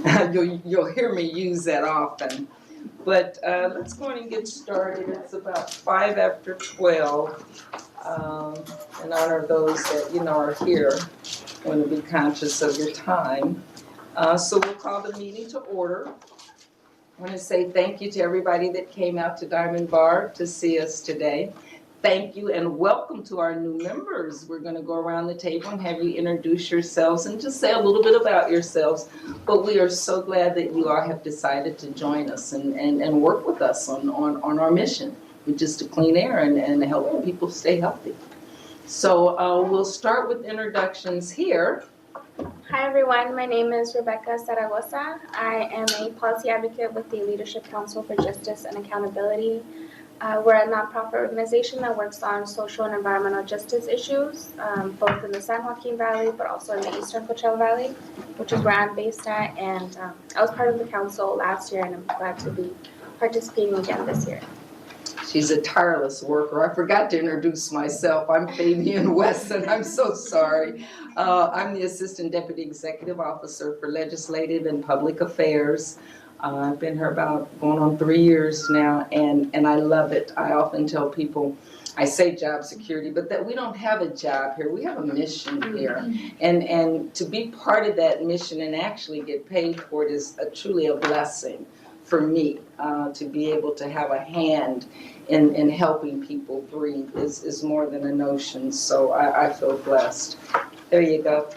You'll hear me use that often. But let's go on and get started. It's about 5 after 12. In honor of those that are here, I want to be conscious of your time. So we'll call the meeting to order. I want to say thank you to everybody that came out to Diamond Bar to see us today. Thank you and welcome to our new members. We're going to go around the table and have you introduce yourselves and just say a little bit about yourselves. But we are so glad that you all have decided to join us and work with us on our mission, which is to clean air and help people stay healthy. So we'll start with introductions here. Hi everyone, my name is Rebecca Zaragoza. I am a policy advocate with the Leadership Council for Justice and Accountability. We're a nonprofit organization that works on social and environmental justice issues, both in the San Joaquin Valley, but also in the Eastern Coachella Valley, which is where I'm based at. And I was part of the council last year, and I'm glad to be participating again this year. She's a tireless worker. I forgot to introduce myself. I'm Fabian Weston. I'm so sorry. I'm the Assistant Deputy Executive Officer for Legislative and Public Affairs. I've been here about going on 3 years now, and I love it. I often tell people, I say job security, but that we don't have a job here. We have a mission here. And to be part of that mission and actually get paid for it is truly a blessing for me. To be able to have a hand in helping people breathe is more than a notion. So I feel blessed. There you go.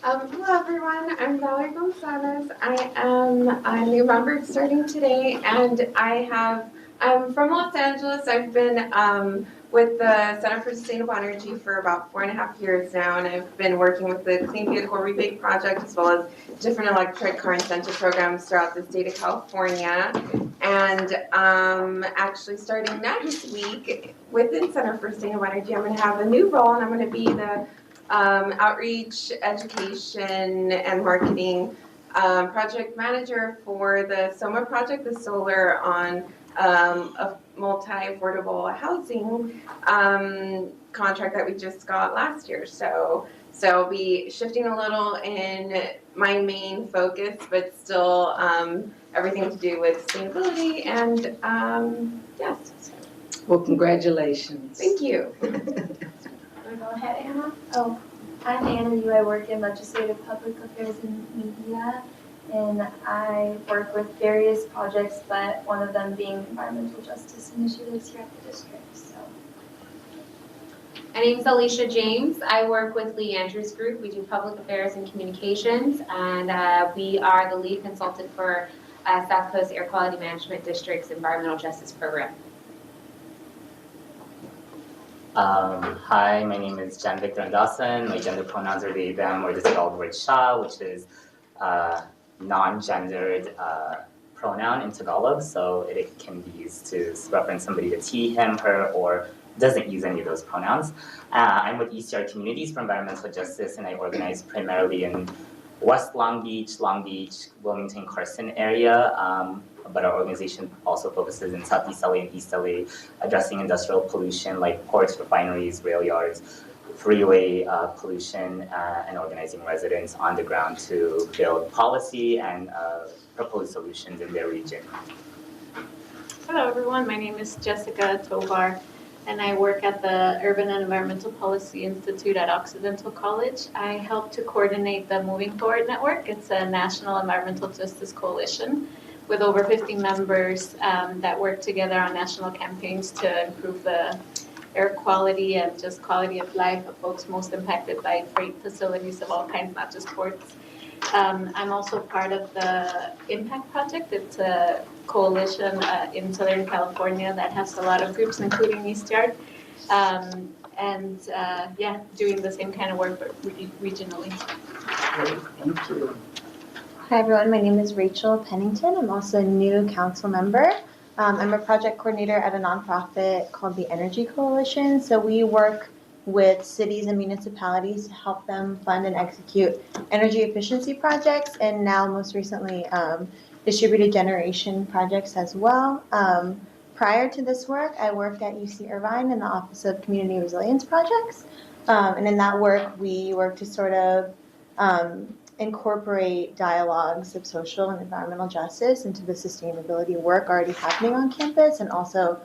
Hello everyone, I'm Valerie Gonzalez. I am a new member starting today, and I'm from Los Angeles. I've been with the Center for Sustainable Energy for about 4.5 years now, and I've been working with the Clean Vehicle Rebate Project as well as different electric car incentive programs throughout the state of California. And actually starting next week within Center for Sustainable Energy, I'm going to have a new role, and I'm going to be the outreach, education, and marketing project manager for the SOMA project, the solar on a multi-affordable housing contract that we just got last year. So I'll be shifting a little in my main focus, but still everything to do with sustainability and yes. Well, congratulations. Thank you. Go ahead, Anna. Oh, I'm Anna Yu. I work in Legislative Public Affairs and Media, and I work with various projects, but one of them being environmental justice initiatives here at the district. So, my name is Alicia James. I work with Lee Andrews Group. We do public affairs and communications, and we are the lead consultant for South Coast Air Quality Management District's Environmental Justice Program. Hi, my name is Jan Victor Andasan. My gender pronouns are they, them, or the spelled word sha, which is non-gendered pronoun in Tagalog. So it can be used to reference somebody with he, him, her, or doesn't use any of those pronouns. I'm with ECR Communities for Environmental Justice, and I organize primarily in West Long Beach, Wilmington, Carson area. But our organization also focuses in Southeast LA and East LA, addressing industrial pollution like ports, refineries, rail yards, freeway pollution, and organizing residents on the ground to build policy and propose solutions in their region. Hello everyone, my name is Jessica Tobar, and I work at the Urban and Environmental Policy Institute at Occidental College. I help to coordinate the Moving Forward Network. It's a national environmental justice coalition with over 50 members that work together on national campaigns to improve the air quality and just quality of life of folks most impacted by freight facilities of all kinds, not just ports. I'm also part of the Impact Project. It's a coalition in Southern California that has a lot of groups, including East Yard, doing the same kind of work but regionally. Great, thank you. hi everyone, my name is Rachel Pennington. I'm also a new council member. I'm a project coordinator at a nonprofit called the Energy Coalition. So we work with cities and municipalities to help them fund and execute energy efficiency projects, and now most recently distributed generation projects as well. Prior to this work, I worked at UC Irvine in the Office of Community Resilience Projects. And in that work, we work to sort of incorporate dialogues of social and environmental justice into the sustainability work already happening on campus, and also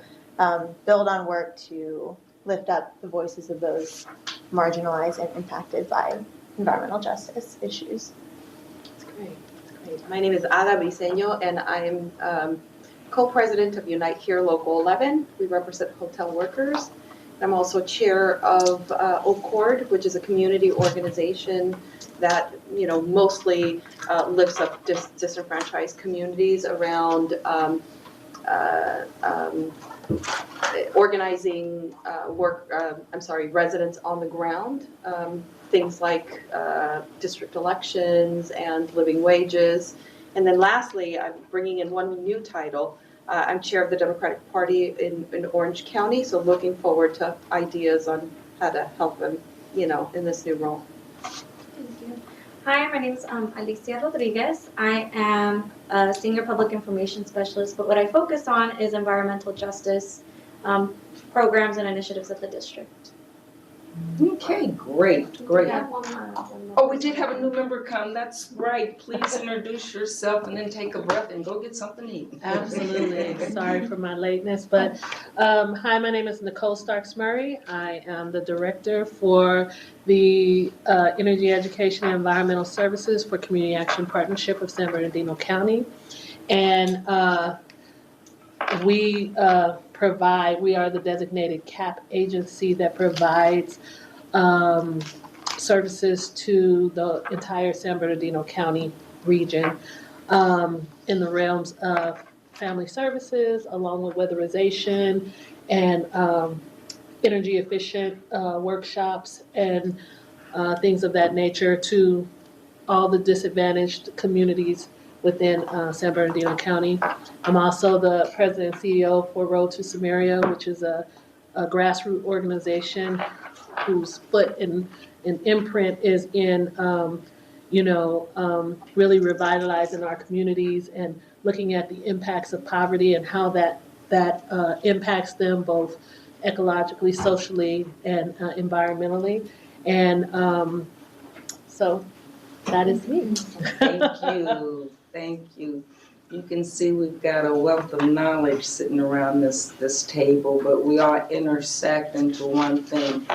build on work to lift up the voices of those marginalized and impacted by environmental justice issues. That's great. My name is Ada Briceño, and I am co-president of Unite Here Local 11. We represent hotel workers. I'm also chair of OCORD, which is a community organization that mostly lifts up disenfranchised communities around organizing residents on the ground. Things like district elections and living wages. And then lastly, I'm bringing in one new title. I'm chair of the Democratic Party in Orange County, so looking forward to ideas on how to help them, in this new role. Thank you. Hi, my name is Alicia Rodriguez. I am a senior public information specialist, but what I focus on is environmental justice programs and initiatives at the district. Okay, great. We have one more. Oh, we did have a new member come. That's right. Please introduce yourself and then take a breath and go get something to eat. Absolutely. Sorry for my lateness, but hi, my name is Nicole Stark Murray. I am the director for the Energy Education and Environmental Services for Community Action Partnership of San Bernardino County. And we are the designated CAP agency that provides services to the entire San Bernardino County region in the realms of family services, along with weatherization and energy efficient workshops and things of that nature to all the disadvantaged communities within San Bernardino County. I'm also the president and CEO for Road to Samaria, which is a grassroots organization whose foot and imprint is in, really revitalizing our communities and looking at the impacts of poverty and how that impacts them both ecologically, socially, and environmentally. And so that is me. Thank you. Thank you. You can see we've got a wealth of knowledge sitting around this table, but we all intersect into one thing: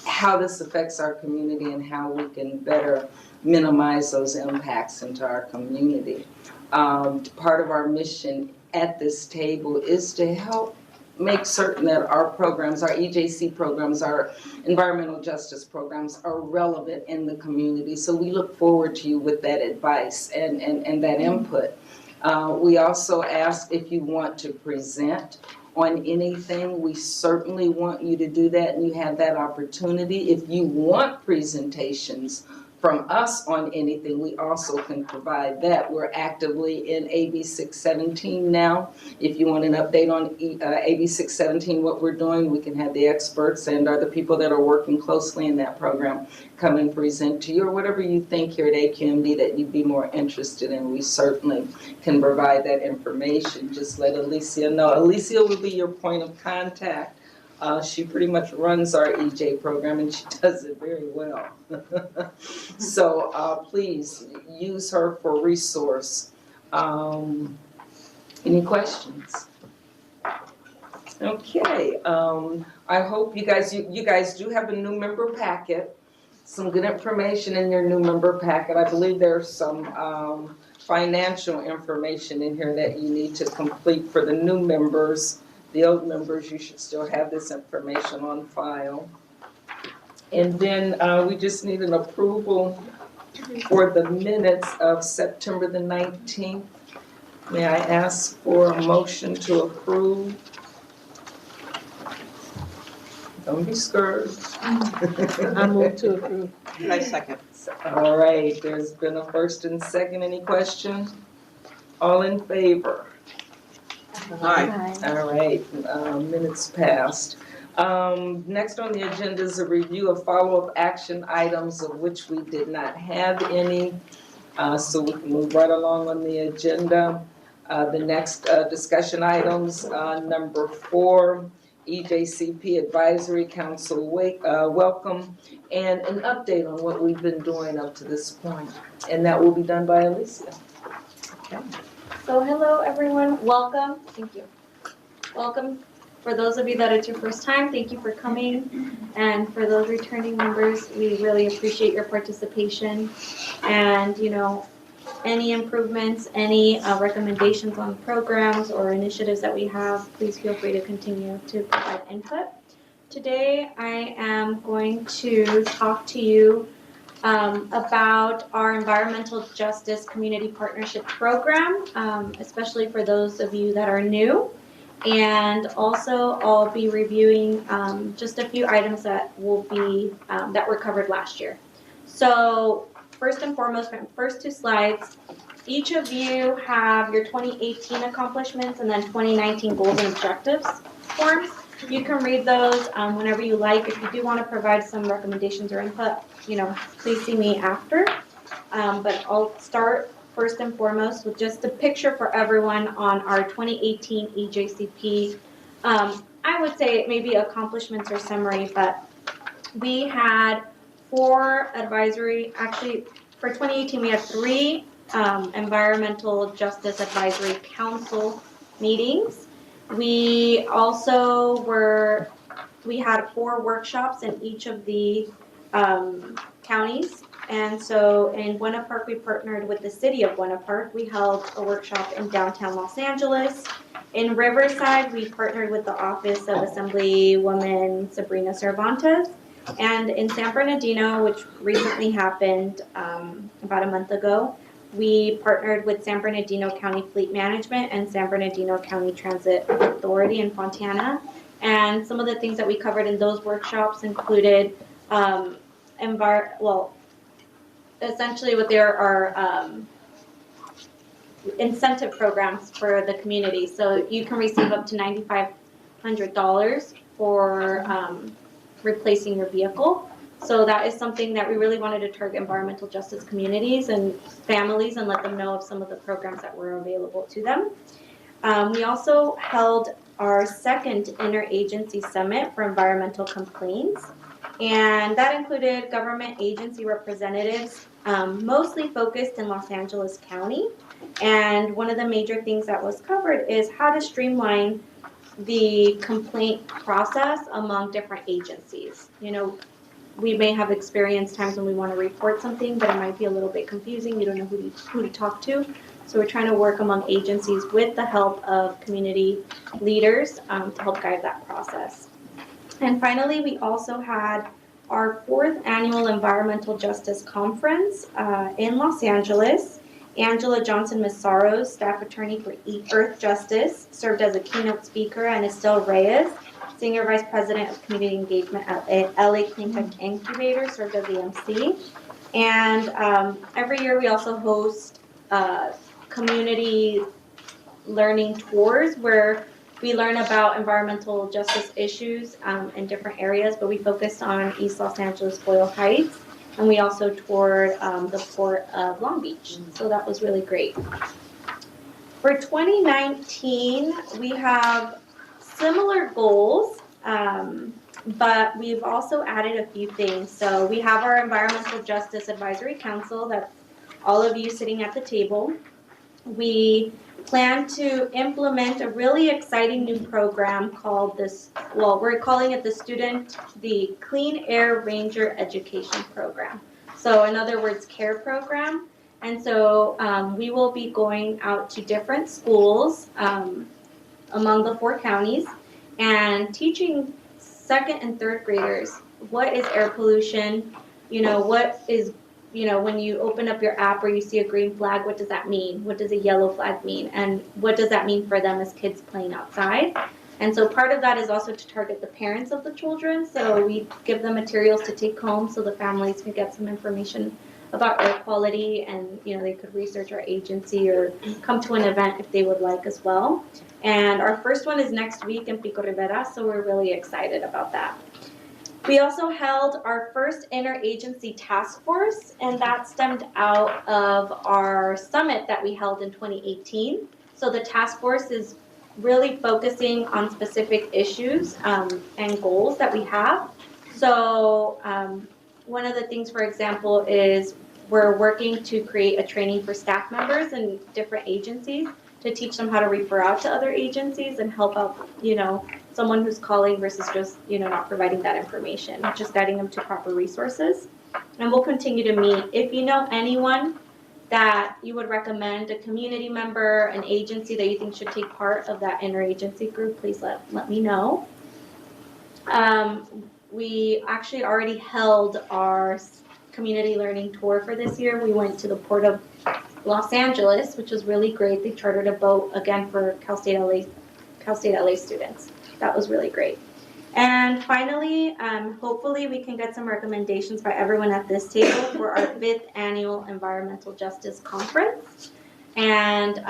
how this affects our community and how we can better minimize those impacts into our community. Part of our mission at this table is to help make certain that our programs, our EJC programs, our environmental justice programs are relevant in the community. So we look forward to you with that advice and that input. We also ask if you want to present on anything. We certainly want you to do that, and you have that opportunity. If you want presentations from us on anything, we also can provide that. We're actively in AB 617 now. If you want an update on AB 617, what we're doing, we can have the experts and other people that are working closely in that program come and present to you, or whatever you think here at AQMD that you'd be more interested in. We certainly can provide that information. Just let Alicia know. Alicia will be your point of contact. She pretty much runs our EJ program, and she does it very well. So please use her for resource. Any questions? Okay. I hope you guys do have a new member packet. Some good information in your new member packet. I believe there's some financial information in here that you need to complete for the new members. The old members, you should still have this information on file. And then we just need an approval for the minutes of September the 19th. May I ask for a motion to approve? Don't be scared. I move to approve. I second. All right, there's been a first and second. Any questions? All in favor? Aye. All right, minutes passed. Next on the agenda is a review of follow-up action items, of which we did not have any. So we can move right along on the agenda. The next discussion items, number 4 EJCP Advisory Council welcome and an update on what we've been doing up to this point. And that will be done by Alicia. Okay. So hello everyone, welcome, thank you. Welcome. For those of you that it's your first time, thank you for coming. And for those returning members, we really appreciate your participation. And any improvements, any recommendations on programs or initiatives that we have, please feel free to continue to provide input. Today, I am going to talk to you about our Environmental Justice Community Partnership Program, especially for those of you that are new. And also, I'll be reviewing just a few items that will be that were covered last year. So, first and foremost, my first two slides, each of you have your 2018 accomplishments and then 2019 goals and objectives forms. You can read those whenever you like. If you do want to provide some recommendations or input, please see me after. But I'll start first and foremost with just a picture for everyone on our 2018 EJCP. I would say maybe accomplishments or summary, but we had 4 advisory, actually for 2018 we had 3 Environmental Justice Advisory Council meetings. We also we had 4 workshops in each of the counties. And so in Buena Park, we partnered with the city of Buena Park. We held a workshop in downtown Los Angeles. In Riverside, we partnered with the Office of Assemblywoman Sabrina Cervantes. And in San Bernardino, which recently happened about a month ago, we partnered with San Bernardino County Fleet Management and San Bernardino County Transit Authority in Fontana. And some of the things that we covered in those workshops included essentially what there are incentive programs for the community. So you can receive up to $9,500 for replacing your vehicle. So that is something that we really wanted to target environmental justice communities and families and let them know of some of the programs that were available to them. We also held our second Interagency Summit for Environmental Complaints. And that included government agency representatives, mostly focused in Los Angeles County. And one of the major things that was covered is how to streamline the complaint process among different agencies. We may have experienced times when we want to report something, but it might be a little bit confusing. You don't know who to talk to. So we're trying to work among agencies with the help of community leaders to help guide that process. And finally, we also had our 4th annual Environmental Justice Conference in Los Angeles. Angela Johnson-Massaro, staff attorney for Earth Justice, served as a keynote speaker, and Estelle Reyes, senior vice president of community engagement at LA Clean Tech Incubator, served as the MC. And every year we also host community learning tours where we learn about environmental justice issues in different areas, but we focused on East Los Angeles, Boyle Heights, and we also toured the port of Long Beach. So that was really great. For 2019, we have similar goals, but we've also added a few things. So we have our Environmental Justice Advisory Council, that's all of you sitting at the table. We plan to implement a really exciting new program called we're calling it the Clean Air Ranger Education Program. So in other words, CARE program. And so we will be going out to different schools among the 4 counties and teaching 2nd and 3rd graders what is air pollution, what is when you open up your app or you see a green flag, what does that mean? What does a yellow flag mean? And what does that mean for them as kids playing outside? And so part of that is also to target the parents of the children. So we give them materials to take home so the families can get some information about air quality, and they could research our agency or come to an event if they would like as well. And our first one is next week in Pico Rivera, so we're really excited about that. We also held our first interagency task force, and that stemmed out of our summit that we held in 2018. So the task force is really focusing on specific issues and goals that we have. So one of the things, for example, is we're working to create a training for staff members in different agencies to teach them how to refer out to other agencies and help out, someone who's calling versus just, not providing that information, just guiding them to proper resources. And we'll continue to meet. If you know anyone that you would recommend, a community member, an agency that you think should take part of that interagency group, please let me know. We actually already held our community learning tour for this year. We went to the Port of Los Angeles, which was really great. They chartered a boat, again, for Cal State LA students. That was really great. And finally, hopefully we can get some recommendations by everyone at this table for our 5th annual Environmental Justice Conference. And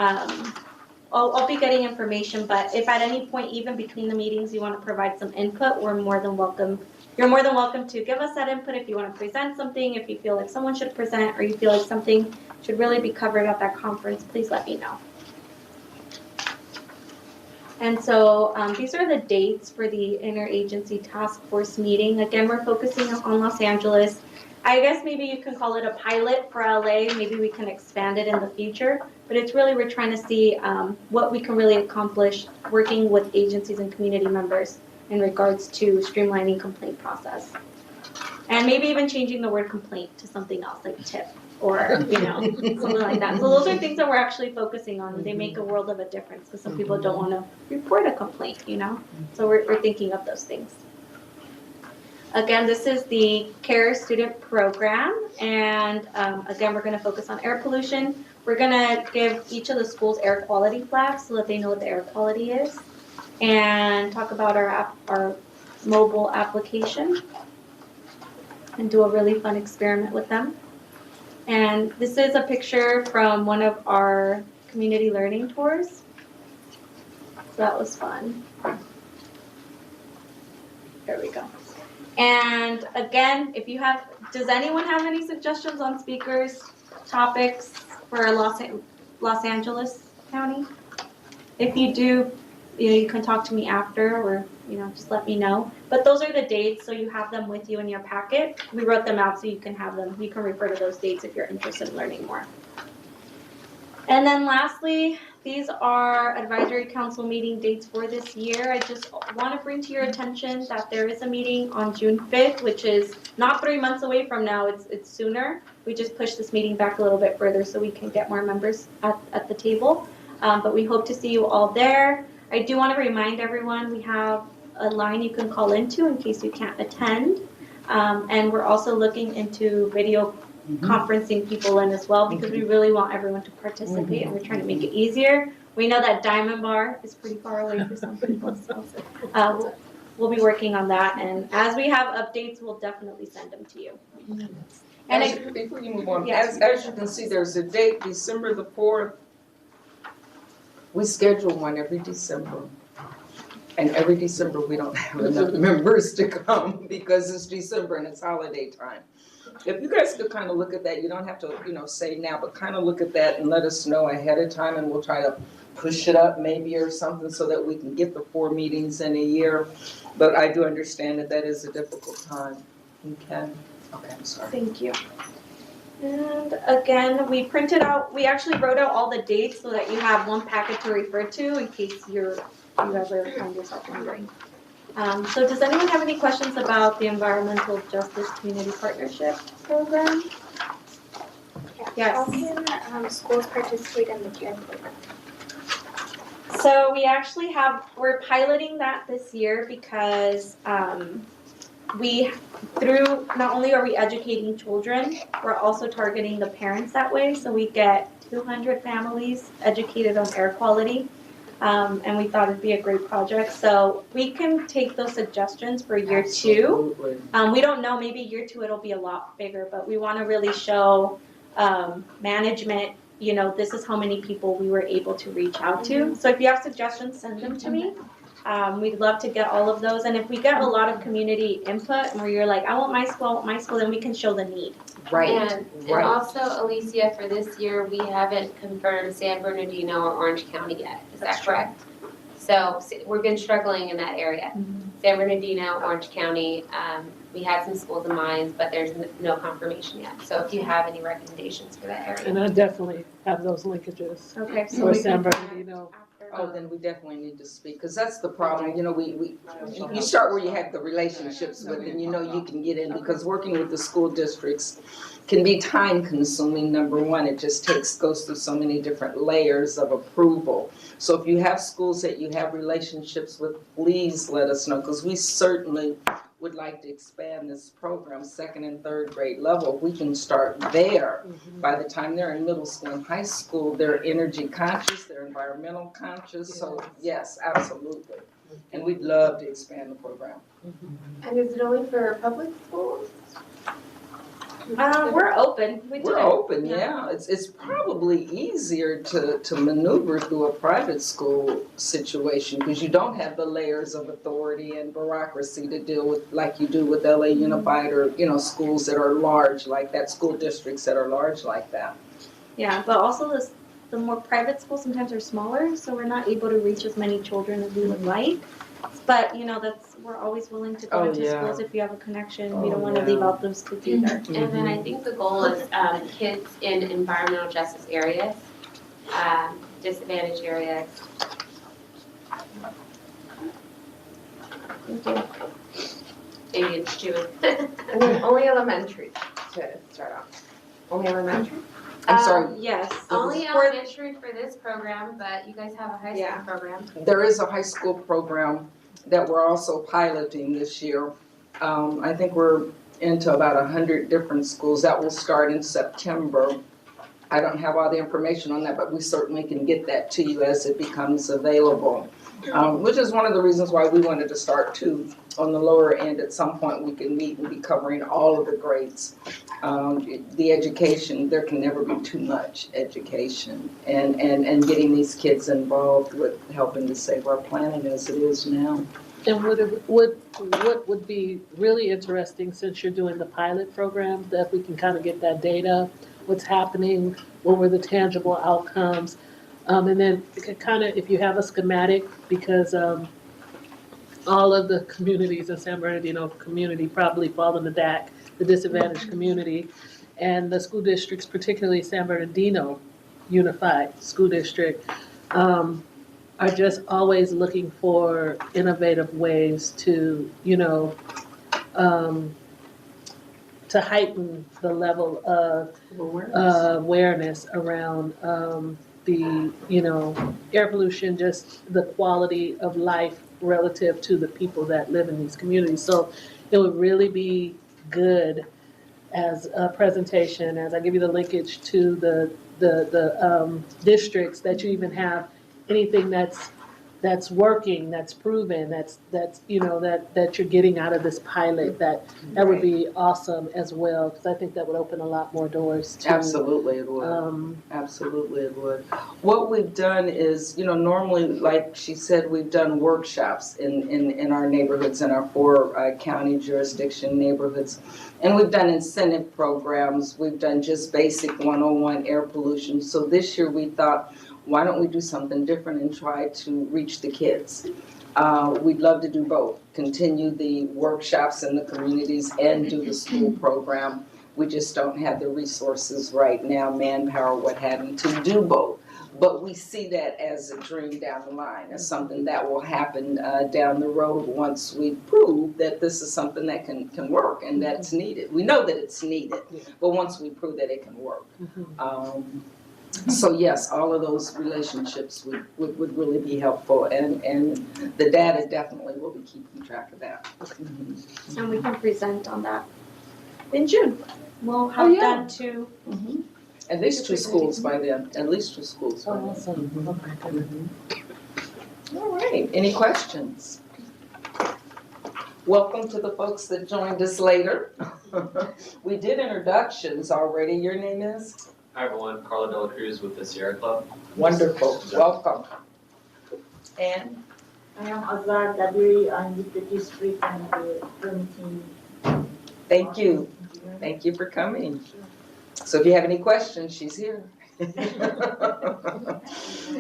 I'll be getting information, but if at any point, even between the meetings, you want to provide some input, you're more than welcome to give us that input. If you want to present something, if you feel like someone should present, or you feel like something should really be covered at that conference, please let me know. And so these are the dates for the Interagency Task Force meeting. Again, we're focusing on Los Angeles. I guess maybe you can call it a pilot for LA. Maybe we can expand it in the future. But it's really, we're trying to see what we can really accomplish working with agencies and community members in regards to streamlining complaint process. And maybe even changing the word complaint to something else, like tip, or something like that. So those are things that we're actually focusing on. They make a world of a difference because some people don't want to report a complaint, So we're thinking of those things. Again, this is the CARE student program, and again, we're going to focus on air pollution. We're going to give each of the schools air quality flags so that they know what the air quality is, and talk about our mobile application, and do a really fun experiment with them. And this is a picture from one of our community learning tours. So that was fun. There we go. And again, does anyone have any suggestions on speakers, topics for Los Angeles County? If you do, you can talk to me after, or just let me know. But those are the dates, so you have them with you in your packet. We wrote them out so you can have them. You can refer to those dates if you're interested in learning more. And then lastly, these are advisory council meeting dates for this year. I just want to bring to your attention that there is a meeting on June 5th, which is not 3 months away from now. It's sooner. We just pushed this meeting back a little bit further so we can get more members at the table. But we hope to see you all there. I do want to remind everyone we have a line you can call into in case you can't attend. And we're also looking into video conferencing people in as well, because we really want everyone to participate, and we're trying to make it easier. We know that Diamond Bar is pretty far away for some people, so we'll be working on that. And as we have updates, we'll definitely send them to you. And before you move on, yes. as you can see, there's a date, December the 4th. We schedule one every December. And every December, we don't have enough members to come because it's December and it's holiday time. If you guys could kind of look at that, you don't have to, say now, but kind of look at that and let us know ahead of time, and we'll try to push it up maybe or something so that we can get the 4 meetings in a year. But I do understand that is a difficult time. Okay, I'm sorry. Thank you. And again, we actually wrote out all the dates so that you have one packet to refer to in case you ever find yourself wondering. So does anyone have any questions about the Environmental Justice Community Partnership Program? Yes. How can schools participate in the CARE program? So we're piloting that this year because not only are we educating children, we're also targeting the parents that way. So we get 200 families educated on air quality. And we thought it'd be a great project. So we can take those suggestions for year 2. Absolutely. We don't know, maybe year 2 it'll be a lot bigger, but we want to really show management, this is how many people we were able to reach out to. So if you have suggestions, send them to me. We'd love to get all of those. And if we get a lot of community input and where you're like, I want my school, then we can show the need. Right. And also, Alicia, for this year, we haven't confirmed San Bernardino or Orange County yet. Is that correct? So we've been struggling in that area. San Bernardino, Orange County, we had some schools in mind, but there's no confirmation yet. So if you have any recommendations for that area. And I definitely have those linkages Okay, so for we San can. Bernardino. Oh, then we definitely need to speak, because that's the problem, you know, you start where you have the relationships with, and you know you can get in, because working with the school districts can be time consuming, number one, it just goes through so many different layers of approval. So if you have schools that you have relationships with, please let us know, because we certainly would like to expand this program, 2nd and 3rd grade level. We can start there. By the time they're in middle school and high school, they're energy conscious, they're environmental conscious, so yes, absolutely. And we'd love to expand the program. And is it only for public schools? We're open. We do We're it. open, yeah. It's probably easier to maneuver through a private school situation, because you don't have the layers of authority and bureaucracy to deal with like you do with LA Unified, or, you know, schools that are large like that, school districts that are large like that. Yeah, but also the more private schools sometimes are smaller, so we're not able to reach as many children as we would like. But, you know, we're always willing to go Oh, into yeah. schools if you have a connection. We Oh, don't want to yeah. leave out those kids either. And then I think the goal is kids in environmental justice areas, disadvantaged areas. Maybe it's June. And then only elementary to start off. Only elementary? I'm sorry, Yes. Only elementary for this program, but you guys have a high school Yeah. program. there is a high school program that we're also piloting this year. I think we're into about 100 different schools. That will start in September. I don't have all the information on that, but we certainly can get that to you as it becomes available. Which is one of the reasons why we wanted to start too. On the lower end, at some point, we can meet and be covering all of the grades. The education, there can never be too much education, and getting these kids involved with helping to save our planet as it is now. And what would be really interesting, since you're doing the pilot program, that we can kind of get that data, what's happening, what were the tangible outcomes, and then kind of, if you have a schematic, because all of the communities in San Bernardino community probably fall in the DAC, the disadvantaged community, and the school districts, particularly San Bernardino Unified School District, are just always looking for innovative ways to, you know, to heighten the level of awareness around the, you know, air pollution, just the quality of life relative to the people that live in these communities. So it would really be good as a presentation, as I give you the linkage to the districts, that you even have anything that's working, that's proven, that's you know, that you're getting out of this pilot, that would be awesome as well, because I think that would open a lot more doors to. Absolutely it would. Absolutely it would. What we've done is, you know, normally, like she said, we've done workshops in our neighborhoods, in our 4 county jurisdiction neighborhoods. And we've done incentive programs. We've done just basic 101 air pollution. So this year we thought, why don't we do something different and try to reach the kids? We'd love to do both, continue the workshops in the communities and do the school program. We just don't have the resources right now, manpower, what have you, to do both. But we see that as a dream down the line, as something that will happen down the road once we prove that this is something that can work and that's needed. We know that it's needed, but once we prove that it can work. So yes, all of those relationships would really be helpful, and the data definitely will be keeping track of that. And we can present on that in June. We'll have Oh, yeah. done 2. At least 2 schools by then, at least 2 schools by then. Awesome. Okay, good. All right, any questions? Welcome to the folks that joined us later. We did introductions already. Your name is? Hi everyone, Carlo Dela Cruz with the Sierra Club. Wonderful, welcome. And? I am Azar Dabiri. I'm with the district and the permitting. Thank you. Thank you for coming. So if you have any questions, she's here.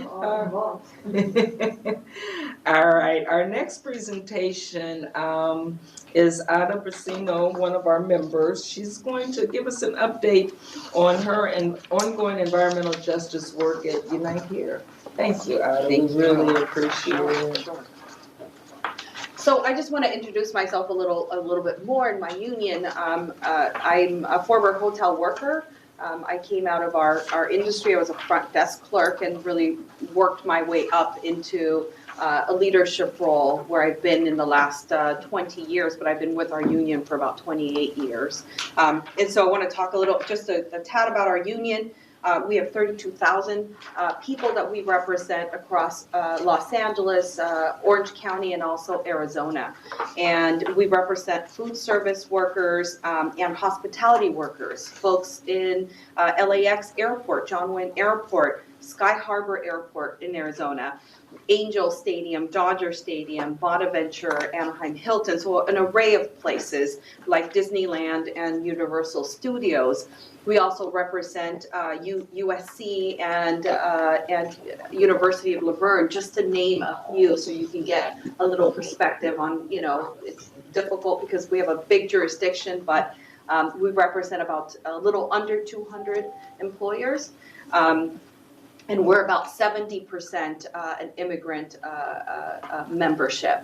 All our next presentation is Ada Brasino, one of our members. She's going to give us an update on her and ongoing environmental justice work at Unite Here. Thank you, Ada. We really appreciate it. So I just want to introduce myself a little bit more in my union. I'm a former hotel worker. I came out of our industry. I was a front desk clerk and really worked my way up into a leadership role where I've been in the last 20 years, but I've been with our union for about 28 years. And so I want to talk just a tad about our union. We have 32,000 people that we represent across Los Angeles, Orange County, and also Arizona. And we represent food service workers and hospitality workers, folks in LAX Airport, John Wayne Airport, Sky Harbor Airport in Arizona, Angel Stadium, Dodger Stadium, Bonaventure, Anaheim Hilton, so an array of places like Disneyland and Universal Studios. We also represent USC and University of Laverne, just to name a few, so you can get a little perspective on, it's difficult because we have a big jurisdiction, but we represent about a little under 200 employers. And we're about 70% an immigrant membership.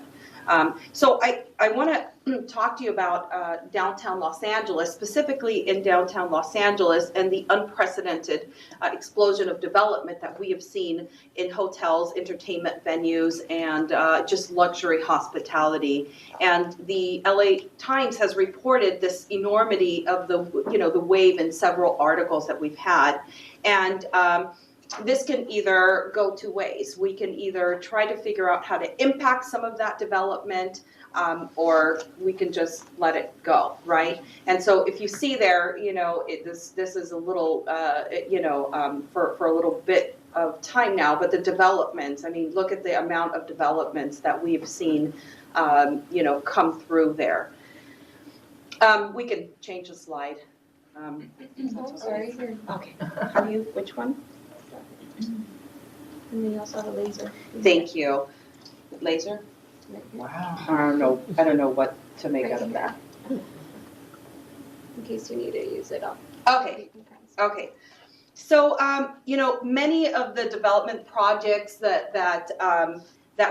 So I want to talk to you about downtown Los Angeles, specifically in downtown Los Angeles, and the unprecedented explosion of development that we have seen in hotels, entertainment venues, and just luxury hospitality. And the LA Times has reported this enormity of the wave in several articles that we've had. And this can either go two ways. We can either try to figure out how to impact some of that development, or we can just let it go, right? And so if you see there, this is a little, for a little bit of time now, but the developments, I mean, look at the amount of developments that we've seen, come through there. We can change the slide. Sorry. Okay, which one? And then you also have a laser. Thank you. Laser? Wow. I don't know what to make out of that. In case you need to use it up. Okay. So, many of the development projects that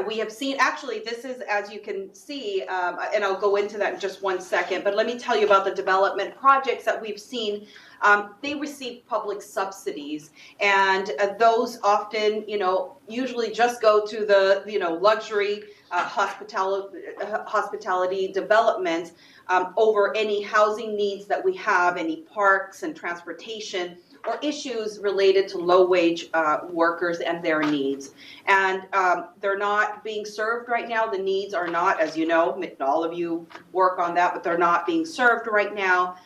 we have seen, actually, this is, as you can see, and I'll go into that in just one second, but let me tell you about the development projects that we've seen. They receive public subsidies, and those often, usually just go to the, luxury hospitality development over any housing needs that we have, any parks and transportation, or issues related to low-wage workers and their needs. And they're not being served right now. The needs are not, as you know, all of you work on that, but they're not being served right now.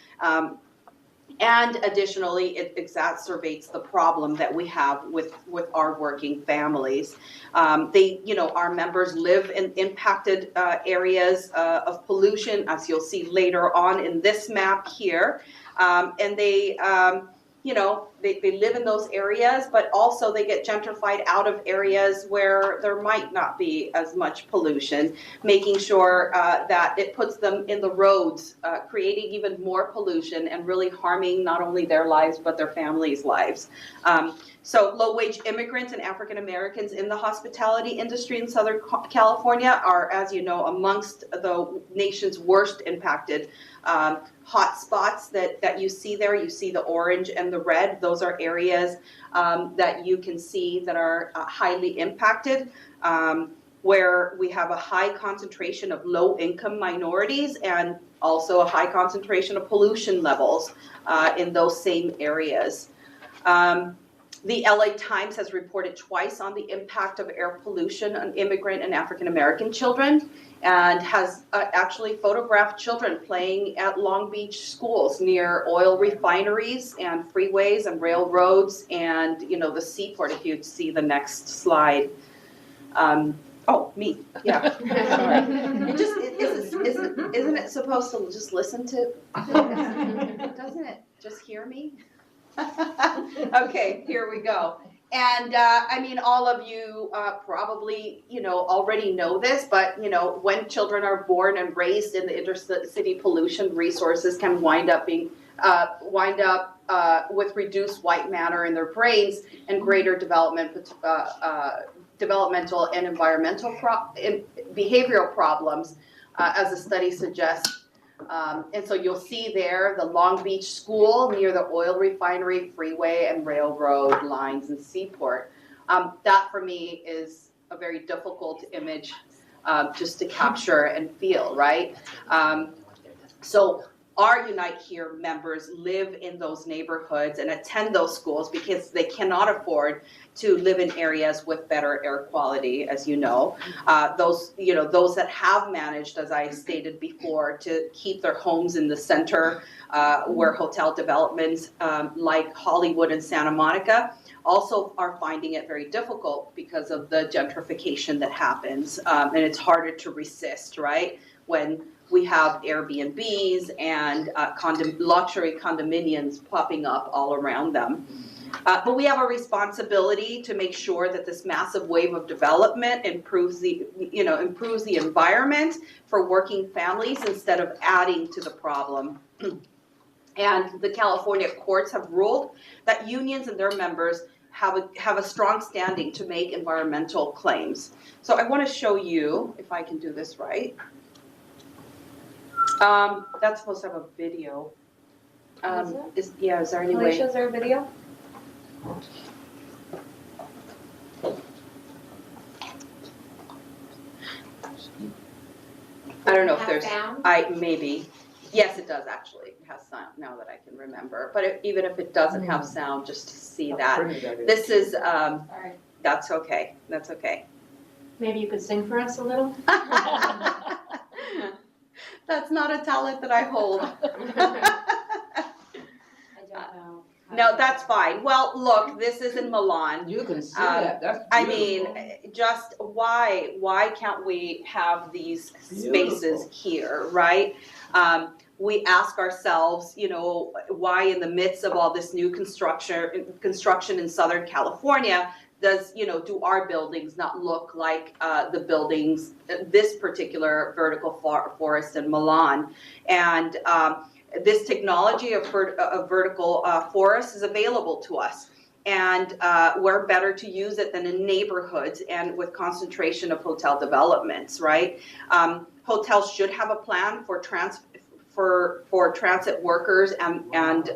And additionally, it exacerbates the problem that we have with our working families. Our members live in impacted areas of pollution, as you'll see later on in this map here. And they live in those areas, but also they get gentrified out of areas where there might not be as much pollution, making sure that it puts them in the roads, creating even more pollution and really harming not only their lives, but their families' lives. So low-wage immigrants and African Americans in the hospitality industry in Southern California are, as you know, amongst the nation's worst impacted hot spots that you see there. You see the orange and the red. Those are areas that you can see that are highly impacted, where we have a high concentration of low-income minorities and also a high concentration of pollution levels in those same areas. The LA Times has reported twice on the impact of air pollution on immigrant and African American children, and has actually photographed children playing at Long Beach schools near oil refineries and freeways and railroads and, the seaport, if you'd see the next slide. Me, yeah. Isn't it supposed to just listen to? Doesn't it just hear me? Okay, here we go. And I mean, all of you probably, already know this, but, when children are born and raised in the intercity pollution, resources can wind up with reduced white matter in their brains and greater developmental and environmental behavioral problems, as the study suggests. And so you'll see there the Long Beach School near the oil refinery, freeway, and railroad lines in Seaport. That for me is a very difficult image just to capture and feel, right? So our Unite Here members live in those neighborhoods and attend those schools because they cannot afford to live in areas with better air quality, as you know. Those that have managed, as I stated before, to keep their homes in the center where hotel developments like Hollywood and Santa Monica also are finding it very difficult because of the gentrification that happens. And it's harder to resist, right? When we have Airbnbs and luxury condominiums popping up all around them. But we have a responsibility to make sure that this massive wave of development improves the environment for working families instead of adding to the problem. And the California courts have ruled that unions and their members have a strong standing to make environmental claims. So I want to show you, if I can do this right. That's supposed to have a video. Is there any way? Alicia, is there a video? I don't know if Have there's, sound? maybe. Yes, it does actually. It has sound now that I can remember. But even if it doesn't have sound, just to see that. This is, Sorry. that's okay. That's okay. Maybe you could sing for us a little? That's not a talent that I hold. I don't know. No, that's fine. Well, look, this is in Milan. You can see that, that's I beautiful. mean, just why can't we have these spaces Beautiful. here, right? We ask ourselves, why in the midst of all this new construction in Southern California, do our buildings not look like the buildings, this particular vertical forest in Milan? And this technology of vertical forest is available to us. And we're better to use it than in neighborhoods and with concentration of hotel developments, right? Hotels should have a plan for transit workers and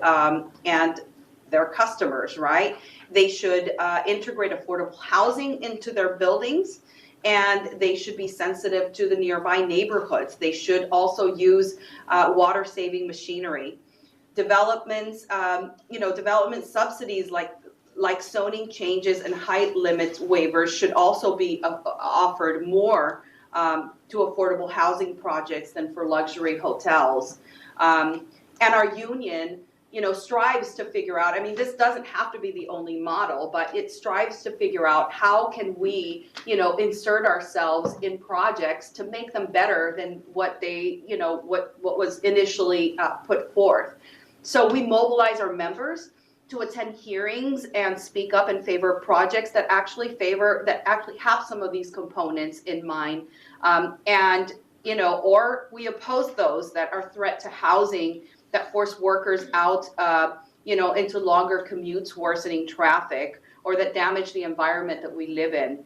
their customers, right? They should integrate affordable housing into their buildings, and they should be sensitive to the nearby neighborhoods. They should also use water-saving machinery. Development subsidies like zoning changes and height limits waivers should also be offered more to affordable housing projects than for luxury hotels. And our union, strives to figure out, this doesn't have to be the only model, but it strives to figure out how can we, insert ourselves in projects to make them better than what they, what was initially put forth. So we mobilize our members to attend hearings and speak up in favor of projects that actually have some of these components in mind. Or we oppose those that are threat to housing, that force workers out, into longer commutes, worsening traffic, or that damage the environment that we live in.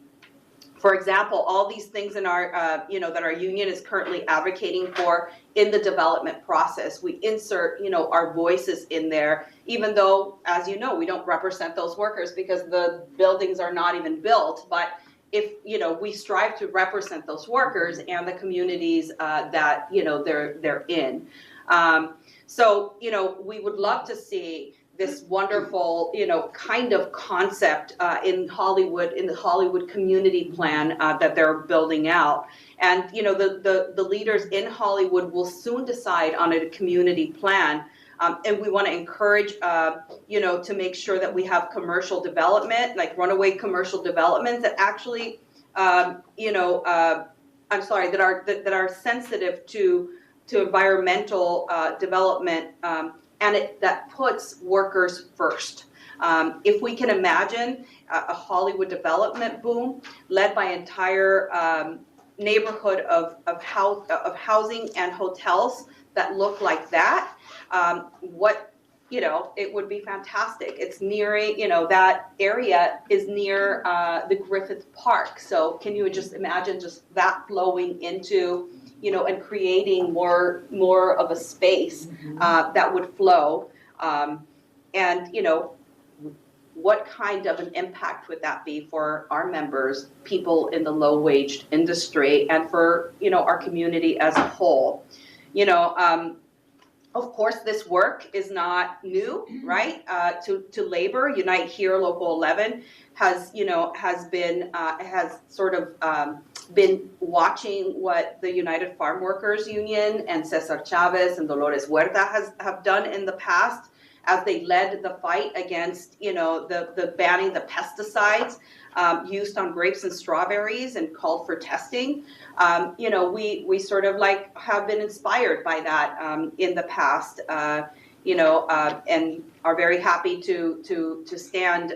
For example, all these things in our, that our union is currently advocating for in the development process, we insert, our voices in there, even though, as you know, we don't represent those workers because the buildings are not even built. But if, we strive to represent those workers and the communities that, they're in. So, we would love to see this wonderful, kind of concept in Hollywood, in the Hollywood community plan that they're building out. And, the leaders in Hollywood will soon decide on a community plan. And we want to encourage, to make sure that we have commercial development, like runaway commercial developments that actually, that are sensitive to environmental development, and that puts workers first. If we can imagine a Hollywood development boom led by entire neighborhood of housing and hotels that look like that, it would be fantastic. It's nearing, that area is near the Griffith Park. So can you just imagine just that flowing into, and creating more of a space that would flow, and what kind of an impact would that be for our members, people in the low-wage industry, and for our community as a whole? Of course, this work is not new, right? To labor, Unite Here Local 11 has been watching what the United Farm Workers Union and Cesar Chavez and Dolores Huerta have done in the past, as they led the fight against, the banning the pesticides used on grapes and strawberries and called for testing. We sort of have been inspired by that in the past, and are very happy to stand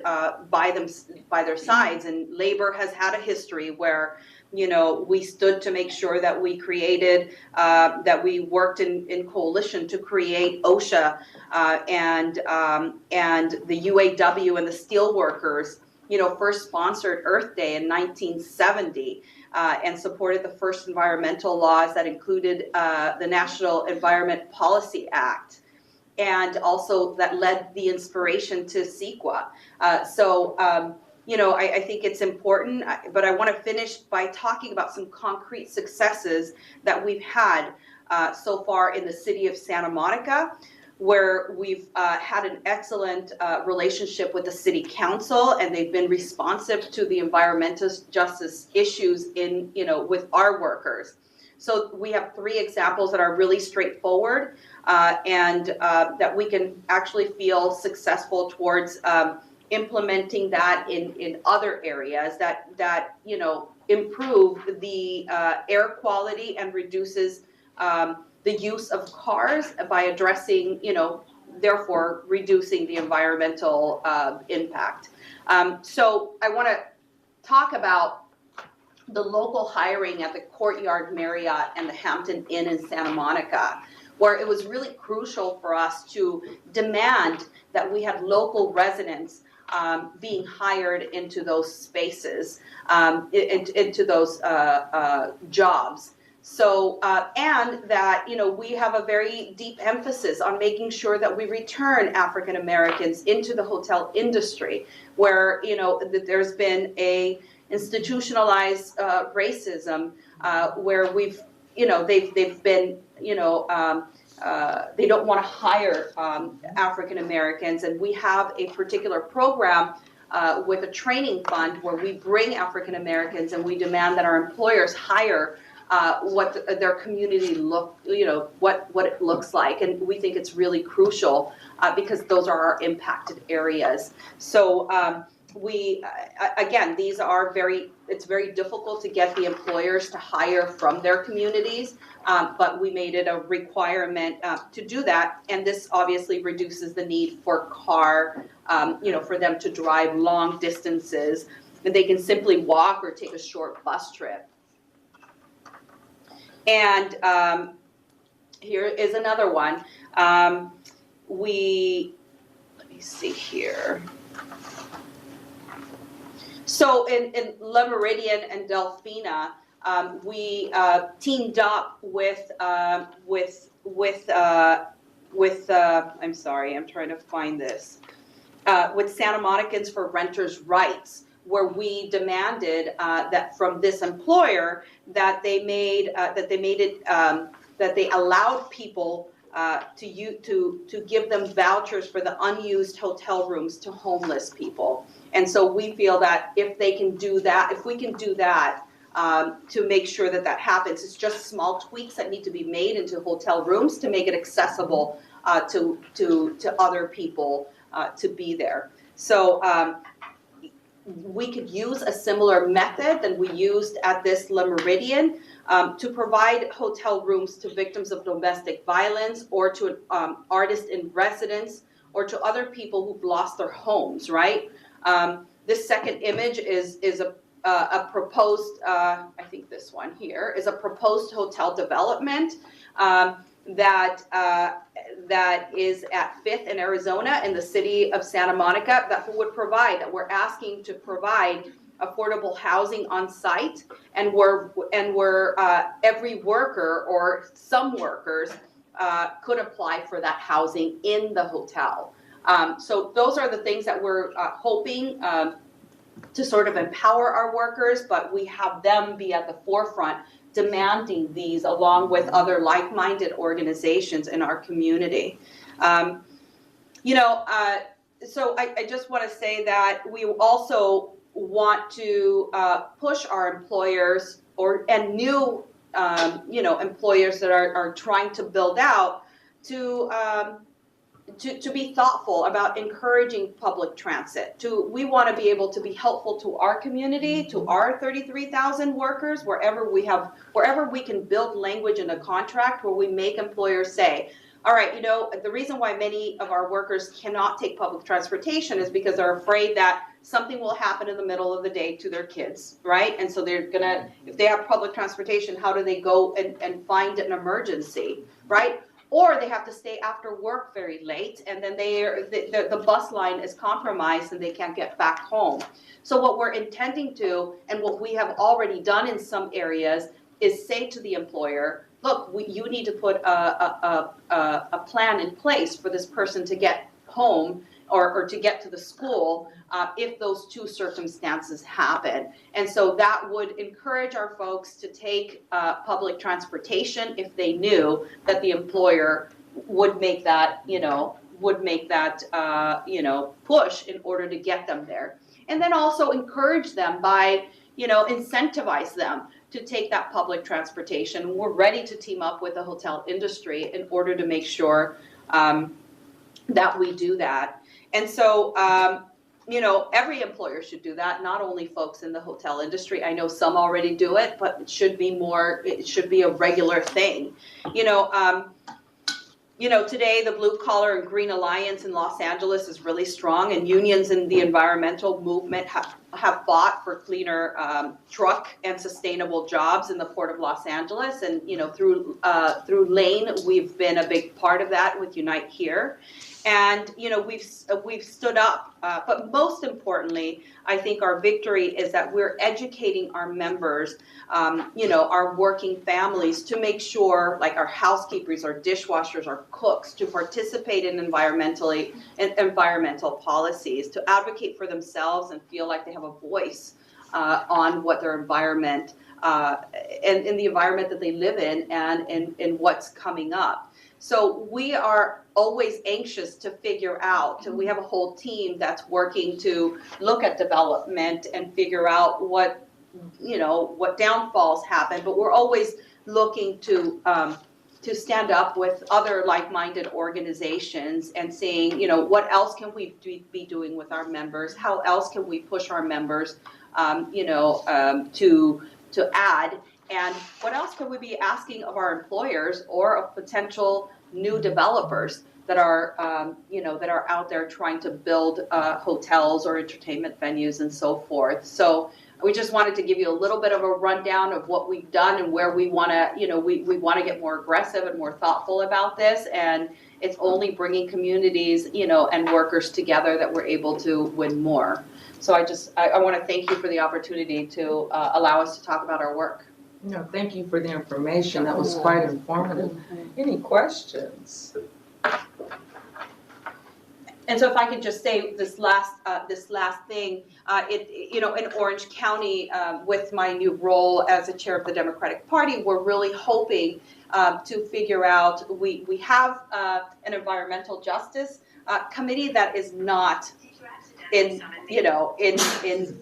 by their sides. And labor has had a history where, we stood to make sure that we created, that we worked in coalition to create OSHA and the UAW and the steel workers, first sponsored Earth Day in 1970 and supported the first environmental laws that included the National Environment Policy Act, and also that led the inspiration to CEQA. I think it's important, but I want to finish by talking about some concrete successes that we've had so far in the city of Santa Monica, where we've had an excellent relationship with the city council, and they've been responsive to the environmental justice issues with our workers. So we have 3 examples that are really straightforward and that we can actually feel successful towards implementing that in other areas that improve the air quality and reduces the use of cars by addressing, therefore reducing the environmental impact. So I want to talk about the local hiring at the Courtyard Marriott and the Hampton Inn in Santa Monica, where it was really crucial for us to demand that we had local residents being hired into those spaces, into those jobs. So, and that, we have a very deep emphasis on making sure that we return African Americans into the hotel industry, where, that there's been a institutionalized racism where we've, they've been, they don't want to hire African Americans, and we have a particular program with a training fund where we bring African Americans and we demand that our employers hire what their community what it looks like, and we think it's really crucial because those are our impacted areas. So again, these are it's very difficult to get the employers to hire from their communities, but we made it a requirement to do that, and this obviously reduces the need for for them to drive long distances, and they can simply walk or take a short bus trip. And here is another one. Let me see here. So in Le Meridien and Delphina, we teamed up with I'm sorry, I'm trying to find this, with Santa Monicans for Renters' Rights, where we demanded that from this employer that they allowed people to give them vouchers for the unused hotel rooms to homeless people. And so we feel that if we can do that to make sure that happens, it's just small tweaks that need to be made into hotel rooms to make it accessible to other people to be there. So we could use a similar method than we used at this Le Meridien to provide hotel rooms to victims of domestic violence or to artists in residence or to other people who've lost their homes, right? This second image is a proposed, I think this one here, is a proposed hotel development that is at 5th in Arizona in the city of Santa Monica that we're asking to provide affordable housing on site, and we're every worker or some workers could apply for that housing in the hotel. So those are the things that we're hoping to sort of empower our workers, but we have them be at the forefront demanding these along with other like-minded organizations in our community. So I just want to say that we also want to push our employers and new employers that are trying to build out to be thoughtful about encouraging public transit. We want to be able to be helpful to our community, to our 33,000 workers, wherever we can build language in a contract where we make employers say, all right, the reason why many of our workers cannot take public transportation is because they're afraid that something will happen in the middle of the day to their kids, right? And so they're gonna, if they have public transportation, how do they go and find an emergency, right? Or they have to stay after work very late, and then the bus line is compromised and they can't get back home. So what we're intending to, and what we have already done in some areas, is say to the employer, look, you need to put a plan in place for this person to get home or to get to the school if those two circumstances happen. And so that would encourage our folks to take public transportation if they knew that the employer would make that, push in order to get them there. And then also encourage them by, incentivize them to take that public transportation. We're ready to team up with the hotel industry in order to make sure that we do that. And so, every employer should do that, not only folks in the hotel industry. I know some already do it, but it should be a regular thing. Today the Blue Collar and Green Alliance in Los Angeles is really strong, and unions in the environmental movement have fought for cleaner truck and sustainable jobs in the Port of Los Angeles. And through Lane, we've been a big part of that with Unite Here. And we've stood up, but most importantly, I think our victory is that we're educating our members, our working families, to make sure, like our housekeepers, our dishwashers, our cooks, to participate in environmental policies, to advocate for themselves and feel like they have a voice on what their environment and in the environment that they live in and in what's coming up. So we are always anxious to figure out, and we have a whole team that's working to look at development and figure out what downfalls happen, but we're always looking to stand up with other like-minded organizations and saying, what else can we be doing with our members? How else can we push our members, to add? And what else could we be asking of our employers or of potential new developers that are, out there trying to build hotels or entertainment venues and so forth? So we just wanted to give you a little bit of a rundown of what we've done and where we want to, we want to get more aggressive and more thoughtful about this. And it's only bringing communities, and workers together that we're able to win more. So I want to thank you for the opportunity to allow us to talk about our work. No, thank you for the information. That was quite informative. Any questions? And so if I could just say this last thing, in Orange County, with my new role as a chair of the Democratic Party, we're really hoping to figure out, we have an environmental justice committee that is not in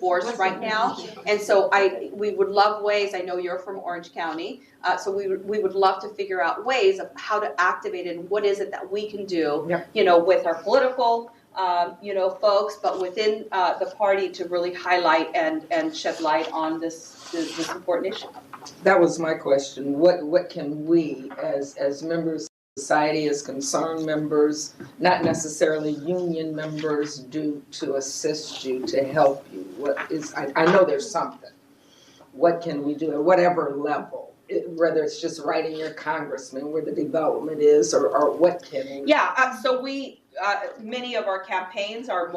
force right now. And so we would love ways, I know you're from Orange County, so we would love to figure out ways of how to activate it and what is it that we can do, with our political, folks, but within the party to really highlight and shed light on this important issue. That was my question. What can we as members society is concerned, members, not necessarily union members, do to assist you, to help you? What is, I know there's something. What can we do at whatever level? Whether it's just writing your congressman where the development is, or what can we? Yeah, so we, many of our campaigns are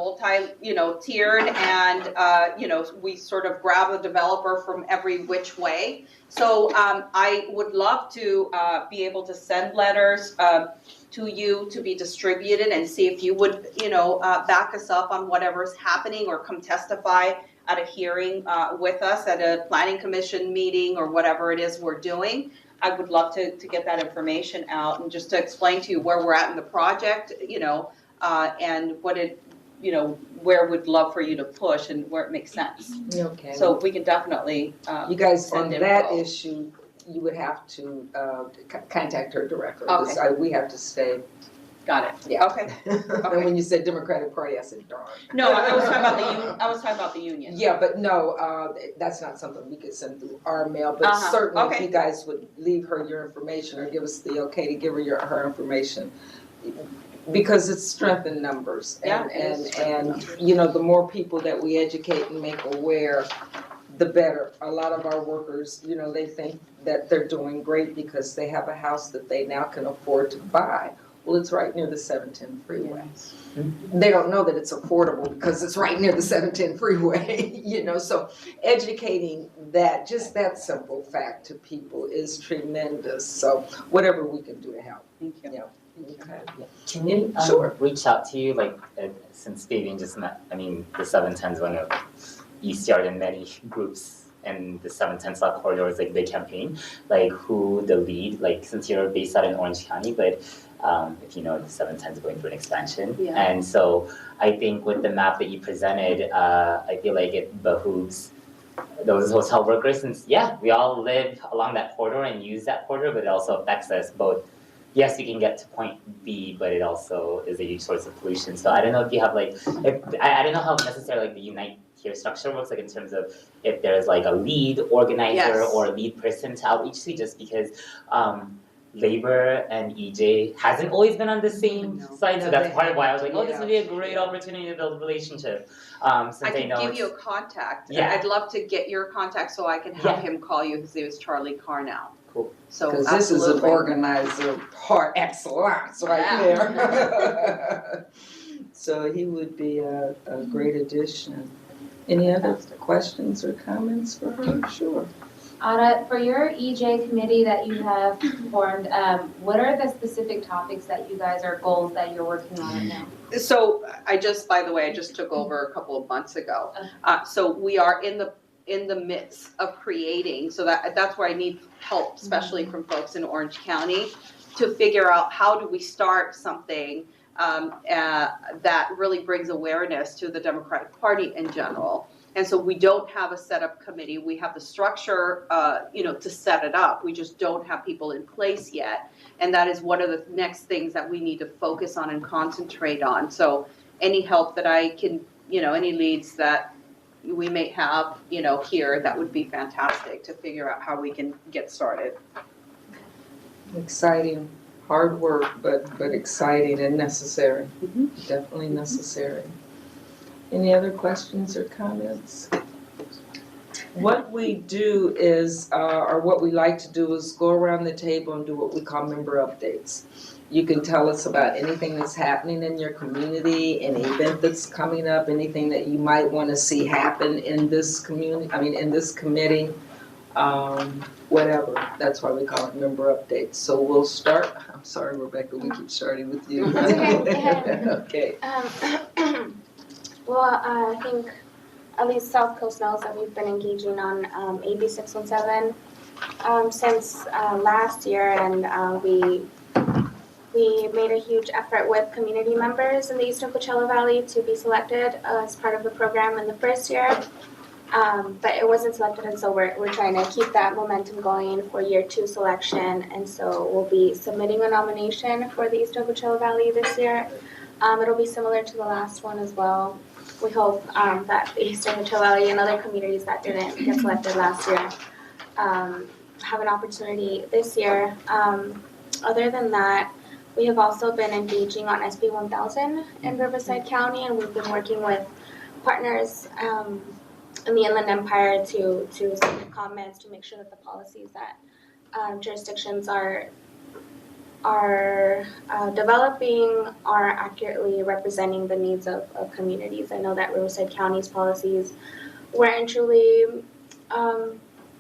tiered, and, we sort of grab a developer from every which way. So I would love to be able to send letters to you to be distributed and see if you would, back us up on whatever's happening or come testify at a hearing with us at a planning commission meeting or whatever it is we're doing. I would love to get that information out and just to explain to you where we're at in the project, and what it, where we'd love for you to push and where it makes sense. Okay. So we can definitely You guys, on send that info. issue, you would have to contact her directly. Okay. We have to stay. Got it. Yeah. Okay. And when you said Democratic Party, I said darn. No, I was talking about the union. Yeah, but no, that's not something we could send through our mail, but certainly if Okay. you guys would leave her your information or give us the okay to give her her information. Because it's strength in numbers. Yeah, And the more people that we educate and make aware, the better. A lot of our workers, they think that they're doing great because they have a house that they now can afford to buy. Well, it's right near the 710 freeway. Yes. They don't know that it's affordable because it's right near the 710 freeway, so educating that, just that simple fact to people is tremendous. So whatever we can do to help. Thank you. Okay. Can we Sure. reach out to you, since Fabian just met, the 710 is one of East Yard and many groups, and the 710 South Corridor is big campaign, who the lead, since you're based out in Orange County, but if you know, the 710 is going through an expansion. Yeah. And so I think with the map that you presented, I feel like it behooves those hotel workers, since, we all live along that corridor and use that corridor, but it also affects us both. Yes, you can get to point B, but it also is a huge source of pollution. So I don't know if you have I don't know how necessarily the Unite Here structure works, in terms of if there's a lead organizer Yes. or a lead person to outreach to, just because labor and EJ hasn't always been on the same side. So that's part of why I was this would be a great opportunity to build a relationship. Since I can give it's, you a contact. Yeah. I'd love to get your contact so I can have him call you. His name is Charlie Carnow. Cool. So Because this is an absolutely. organizer par excellence right there. So he would be a great addition. Any other questions or comments for her? Sure. Ada, for your EJ committee that you have formed, what are the specific topics that you guys are goals that you're working on right now? So by the way, I just took over a couple of months ago. So we are in the midst of creating, so that's where I need help, especially from folks in Orange County, to figure out how do we start something that really brings awareness to the Democratic Party in general. And so we don't have a set-up committee. We have the structure, to set it up. We just don't have people in place yet. And that is one of the next things that we need to focus on and concentrate on. So any help that I can, any leads that we may have, here, that would be fantastic to figure out how we can get started. Exciting, hard work, but exciting and necessary. Definitely necessary. Any other questions or comments? What we do is, or what we like to do is go around the table and do what we call member updates. You can tell us about anything that's happening in your community, any event that's coming up, anything that you might want to see happen in this community, in this committee, whatever. That's why we call it member updates. So we'll start, I'm sorry, Rebecca, we keep starting with you. That's okay. Okay. Well, I think at least South Coast knows that we've been engaging on AB 617 since last year, and we made a huge effort with community members in the Eastern Coachella Valley to be selected as part of the program in the first year, but it wasn't selected, and so we're trying to keep that momentum going for year 2 selection, and so we'll be submitting a nomination for the Eastern Coachella Valley this year. It'll be similar to the last one as well. We hope that the Eastern Coachella Valley and other communities that didn't get selected last year have an opportunity this year. Other than that, We have also been engaging on SB 1000 in Riverside County, and we've been working with partners in the Inland Empire to submit comments to make sure that the policies that jurisdictions are developing are accurately representing the needs of communities. I know that Riverside County's policies weren't truly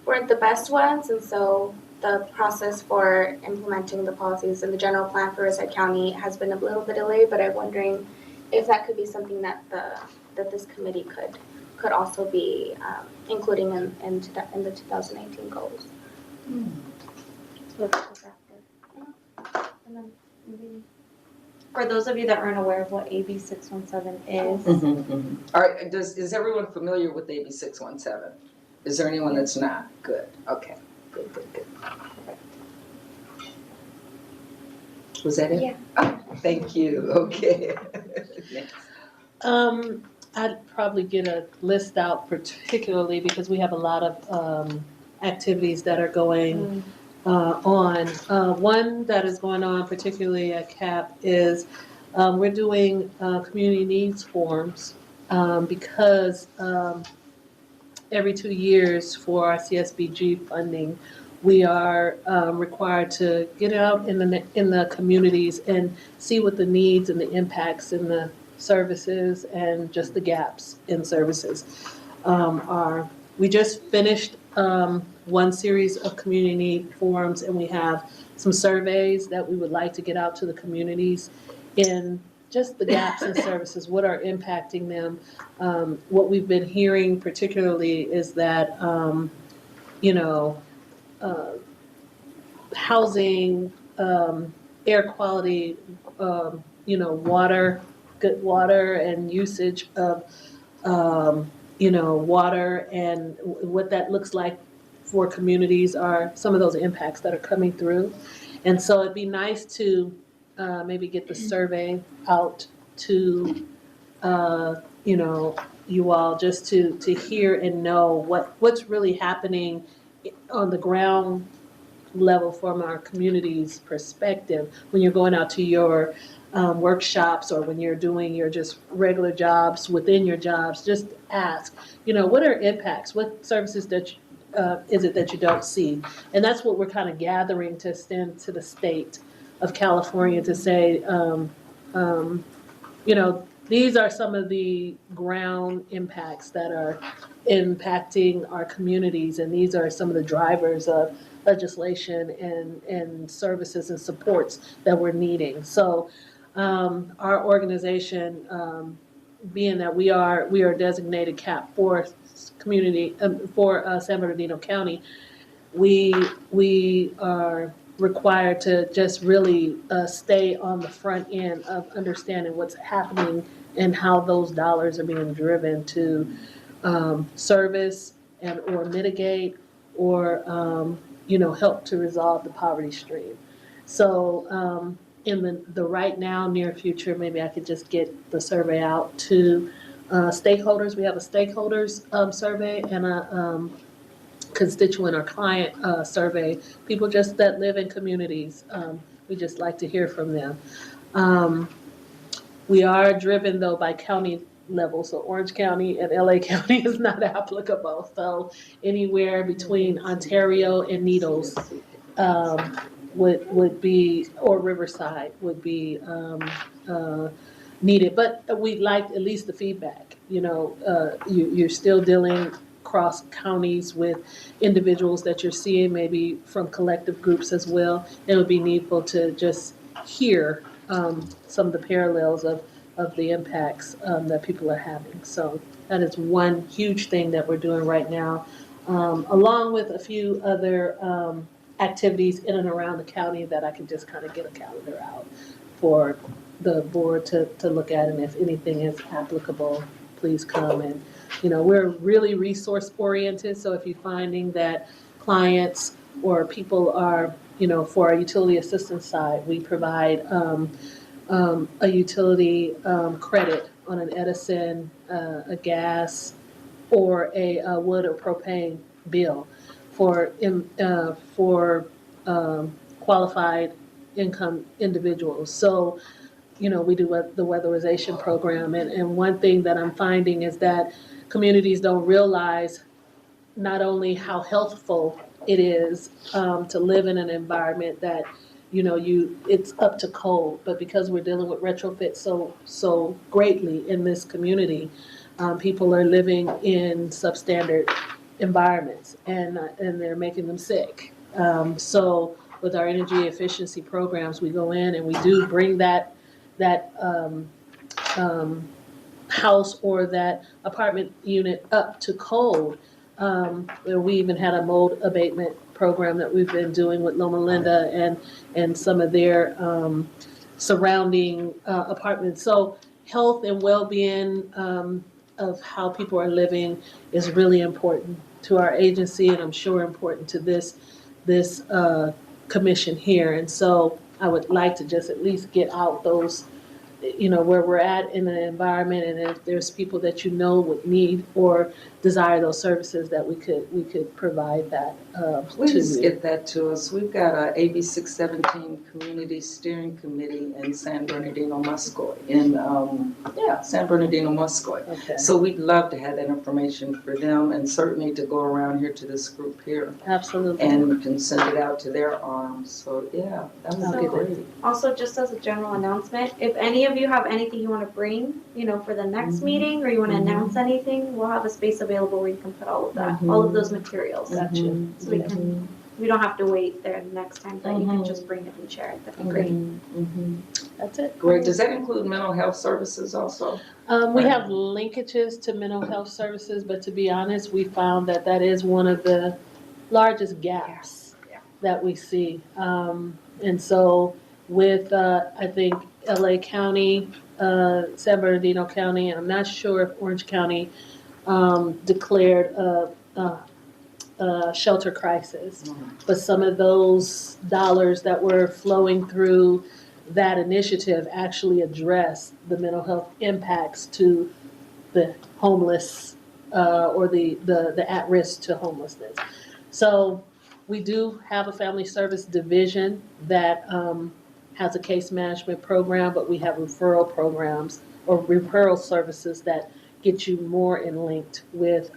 weren't the best ones, and so the process for implementing the policies in the general plan for Riverside County has been a little bit delayed. But I'm wondering if that could be something that this committee could also be including in the 2018 goals. So it's just after. And then maybe for those of you that aren't aware of what AB 617 is, All right, is everyone familiar with AB 617? Is there anyone that's not? Good, okay, good. Was that it? Yeah. Oh, thank you, okay. I'd probably get a list out particularly because we have a lot of activities that are going on. One that is going on particularly at CAP is we're doing community needs forums because every 2 years for our CSBG funding, we are required to get out in the communities and see what the needs and the impacts in the services and just the gaps in services are. We just finished one series of community need forums, and we have some surveys that we would like to get out to the communities in just the gaps in services, what are impacting them. What we've been hearing particularly is that, housing, air quality, water, good water and usage of, water and what that looks like for communities are some of those impacts that are coming through. And so it'd be nice to maybe get the survey out to, you all just to hear and know what's really happening on the ground level from our community's perspective when you're going out to your workshops or when you're doing your just regular jobs within your jobs. Just ask, what are impacts? What services that is it that you don't see? And that's what we're kind of gathering to send to the state of California to say, these are some of the ground impacts that are impacting our communities, and these are some of the drivers of legislation and services and supports that we're needing. So our organization, being that we are designated CAP for community for San Bernardino County, we are required to just really stay on the front end of understanding what's happening and how those dollars are being driven to service and or mitigate or help to resolve the poverty stream. So in the right now near future, maybe I could just get the survey out to stakeholders. We have a stakeholders survey and a constituent or client survey, people just that live in communities. We just like to hear from them. We are driven though by county level, so Orange County and LA County is not applicable. So anywhere between Ontario and Needles would be, or Riverside would be needed. But we'd like at least the feedback. You're still dealing across counties with individuals that you're seeing, maybe from collective groups as well. It would be needful to just hear some of the parallels of the impacts that people are having. So that is one huge thing that we're doing right now, along with a few other activities in and around the county that I can just kind of get a calendar out for the board to look at, and if anything is applicable, please come. And we're really resource oriented, so if you're finding that clients or people are, for our utility assistance side, we provide a utility credit on an Edison, a gas, or a wood or propane bill for qualified income individuals. So, you know, we do the weatherization program, and one thing that I'm finding is that communities don't realize not only how healthful it is to live in an environment that, you know, it's up to code, but because we're dealing with retrofit so greatly in this community, people are living in substandard environments, and they're making them sick. So with our energy efficiency programs, we go in and we do bring that house or that apartment unit up to code. We even had a mold abatement program that we've been doing with Loma Linda and some of their surrounding apartments. So health and well-being of how people are living is really important to our agency, and I'm sure important to this commission here. And so I would like to just at least get out those, you know, where we're at in the environment, and if there's people that you know would need or desire those services, that we could provide that Please get that to us. We've got a AB 617 Community Steering Committee in San Bernardino, Muscoy, San Bernardino, Muscoy. Okay. So we'd love to have that information for them, and certainly to go around here to this group here. Absolutely. And we can send it out to their arms. So yeah, that would be great. Also, just as a general announcement, if any of you have anything you want to bring, you know, for the next meeting, or you want to announce anything, we'll have a space available where you can put all of that, all of those materials. Gotcha. So we don't have to wait there next time, but you can just bring it and share it. That'd be great. That's it. Great. Does that include mental health services also? We have linkages to mental health services, but to be honest, we found that is one of the largest gaps that we see. And so with, I think, LA County, San Bernardino County, and I'm not sure if Orange County declared a shelter crisis. But some of those dollars that were flowing through that initiative actually address the mental health impacts to the homeless or the at-risk to homelessness. So we do have a family service division that has a case management program, but we have referral programs or referral services that get you more in linked with,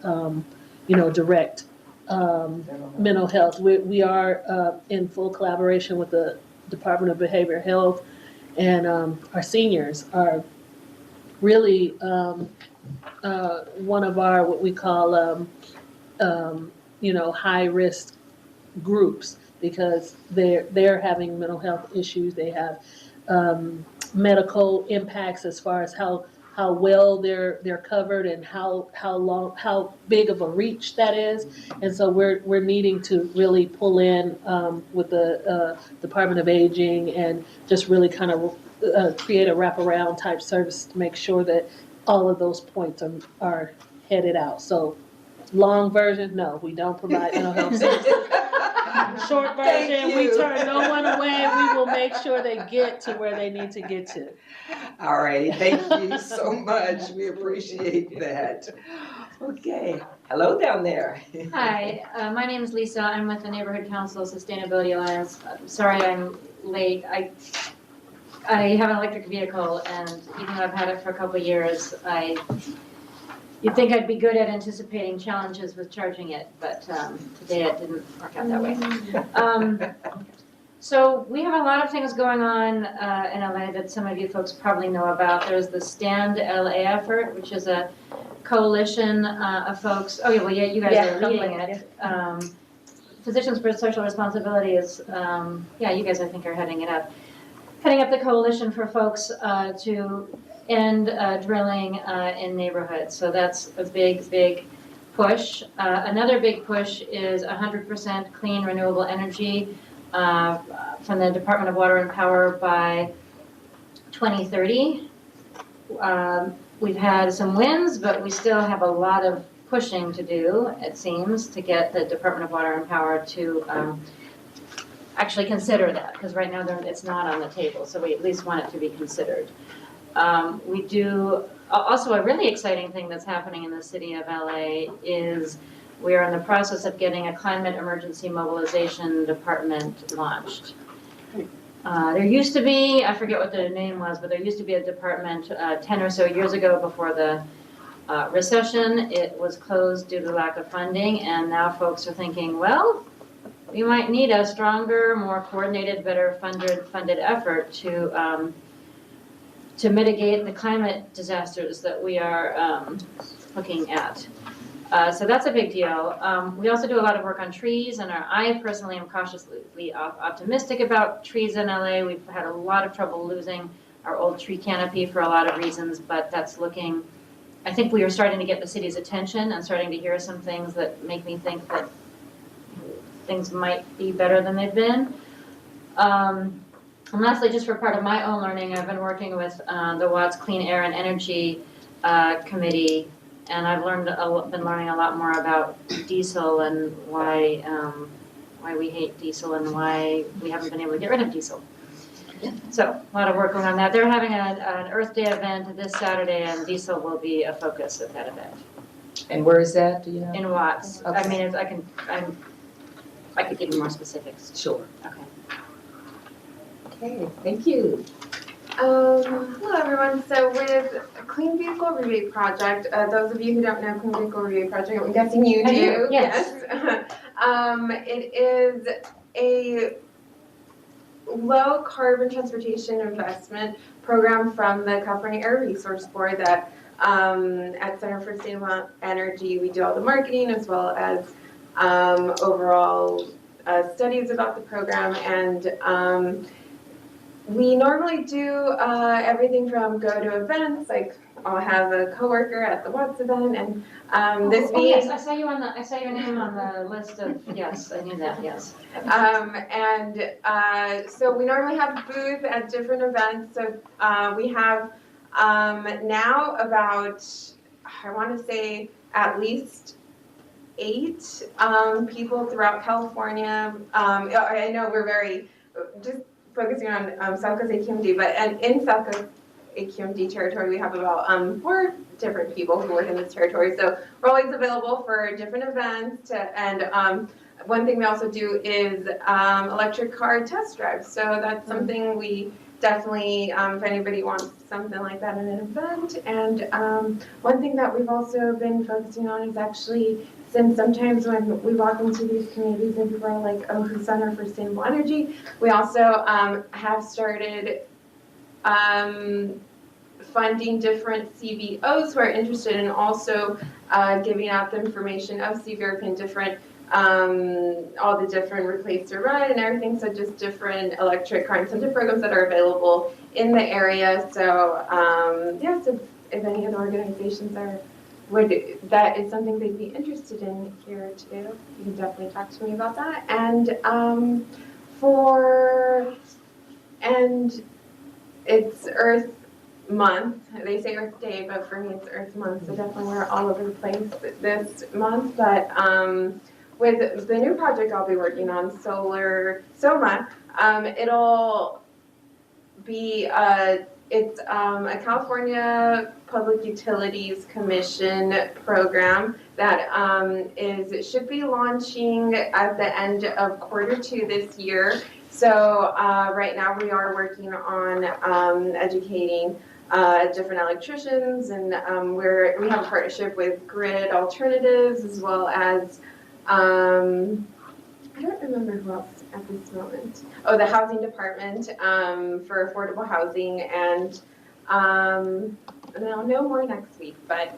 direct mental health. We are in full collaboration with the Department of Behavioral Health, and our seniors are really one of our what we call high risk groups, because they're having mental health issues. They have medical impacts as far as how well they're covered and how big of a reach that is. And so we're needing to really pull in with the Department of Aging and just really kind of create a wraparound type service to make sure that all of those points are headed out. So long version, no, we don't provide mental health services. Short version, we turn no one away. We will make sure they get to where they need to get to. All right, thank you so much. We appreciate that. Okay, hello down there. Hi, my name is Lisa. I'm with the Neighborhood Council Sustainability Alliance. I'm sorry I'm late. I have an electric vehicle, and even though I've had it for a couple of years, you'd think I'd be good at anticipating challenges with charging it, but today it didn't work out that way. So we have a lot of things going on in LA that some of you folks probably know about. There's the Stand LA effort, which is a coalition of folks. Oh, yeah, you guys are leading it. Physicians for Social Responsibility is, you guys I think are heading up the coalition for folks to end drilling in neighborhoods. So that's a big, big push. Another big push is 100% clean renewable energy from the Department of Water and Power by 2030. We've had some wins, but we still have a lot of pushing to do, it seems, to get the Department of Water and Power to actually consider that, because right now it's not on the table, so we at least want it to be considered. We do, also a really exciting thing that's happening in the city of LA is we are in the process of getting a climate emergency mobilization department launched. There used to be, I forget what the name was, but there used to be a department 10 or so years ago before the recession. It was closed due to lack of funding, and now folks are thinking, well, we might need a stronger, more coordinated, better funded effort to mitigate the climate disasters that we are looking at. So that's a big deal. We also do a lot of work on trees, and I personally am cautiously optimistic about trees in LA. We've had a lot of trouble losing our old tree canopy for a lot of reasons, but that's looking, I think we are starting to get the city's attention and starting to hear some things that make me think that things might be better than they've been. And lastly, just for part of my own learning, I've been working with the Watts Clean Air and Energy Committee, and I've been learning a lot more about diesel and why we hate diesel and why we haven't been able to get rid of diesel. So a lot of work going on that. They're having an Earth Day event this Saturday, and diesel will be a focus at that event. And where is that, do you know? In Watts. Okay. I mean, I could give you more specifics. Sure. Okay. Okay, thank you. Hello everyone. So with Clean Vehicle Rebate Project, those of you who don't know Clean Vehicle Rebate Project, I'm guessing you do. I do, yes. It is a low carbon transportation investment program from the California Air Resource Board that at Center for Sustainable Energy, we do all the marketing as well as overall studies about the program, and we normally do everything from go to events, like I'll have a coworker at the Watts event, and this Oh, being yes, I saw your name on the list of, yes, I knew that, yes. So we normally have a booth at different events. So we have now about, I want to say at least 8 people throughout California. I know we're very just focusing on South Coast AQMD, but in South Coast AQMD territory, we have about 4 different people who work in this territory. So we're always available for different events. And one thing we also do is electric car test drives. So that's something we definitely, if anybody wants something like that in an event. And one thing that we've also been focusing on is actually, since sometimes when we walk into these communities and people are like, oh, who's Center for Sustainable Energy, we also have started funding different CVOs who are interested in also giving out the information of CVRP and different, all the different replace to run and everything, so just different electric car incentive programs that are available in the area. So yes, if any of the organizations that is something they'd be interested in here too, you can definitely talk to me about that. And it's Earth Month. They say Earth Day, but for me it's Earth Month, so definitely we're all over the place this month. But with the new project I'll be working on, Soma, it'll be it's a California Public Utilities Commission program that should be launching at the end of Q2 this year. So right now we are working on educating different electricians, and we have a partnership with Grid Alternatives as well as I don't remember who else at this moment. Oh, the housing department for affordable housing, and I'll know more next week. But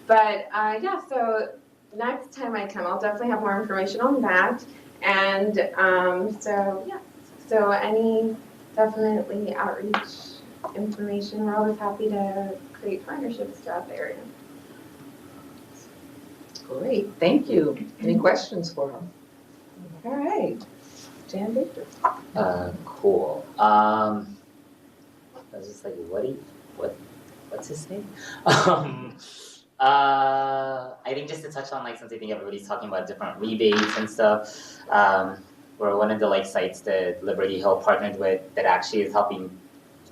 yeah. So next time I come, I'll definitely have more information on that. And so yeah. So any definitely outreach information. We're always happy to create partnerships throughout the area. Great, thank you. Any questions for him? All right, Jan Victor. Cool. I was just like, what's his name? I think just to touch on, like, since I think everybody's talking about different rebates and stuff, we're one of the sites that Liberty Hill partnered with that actually is helping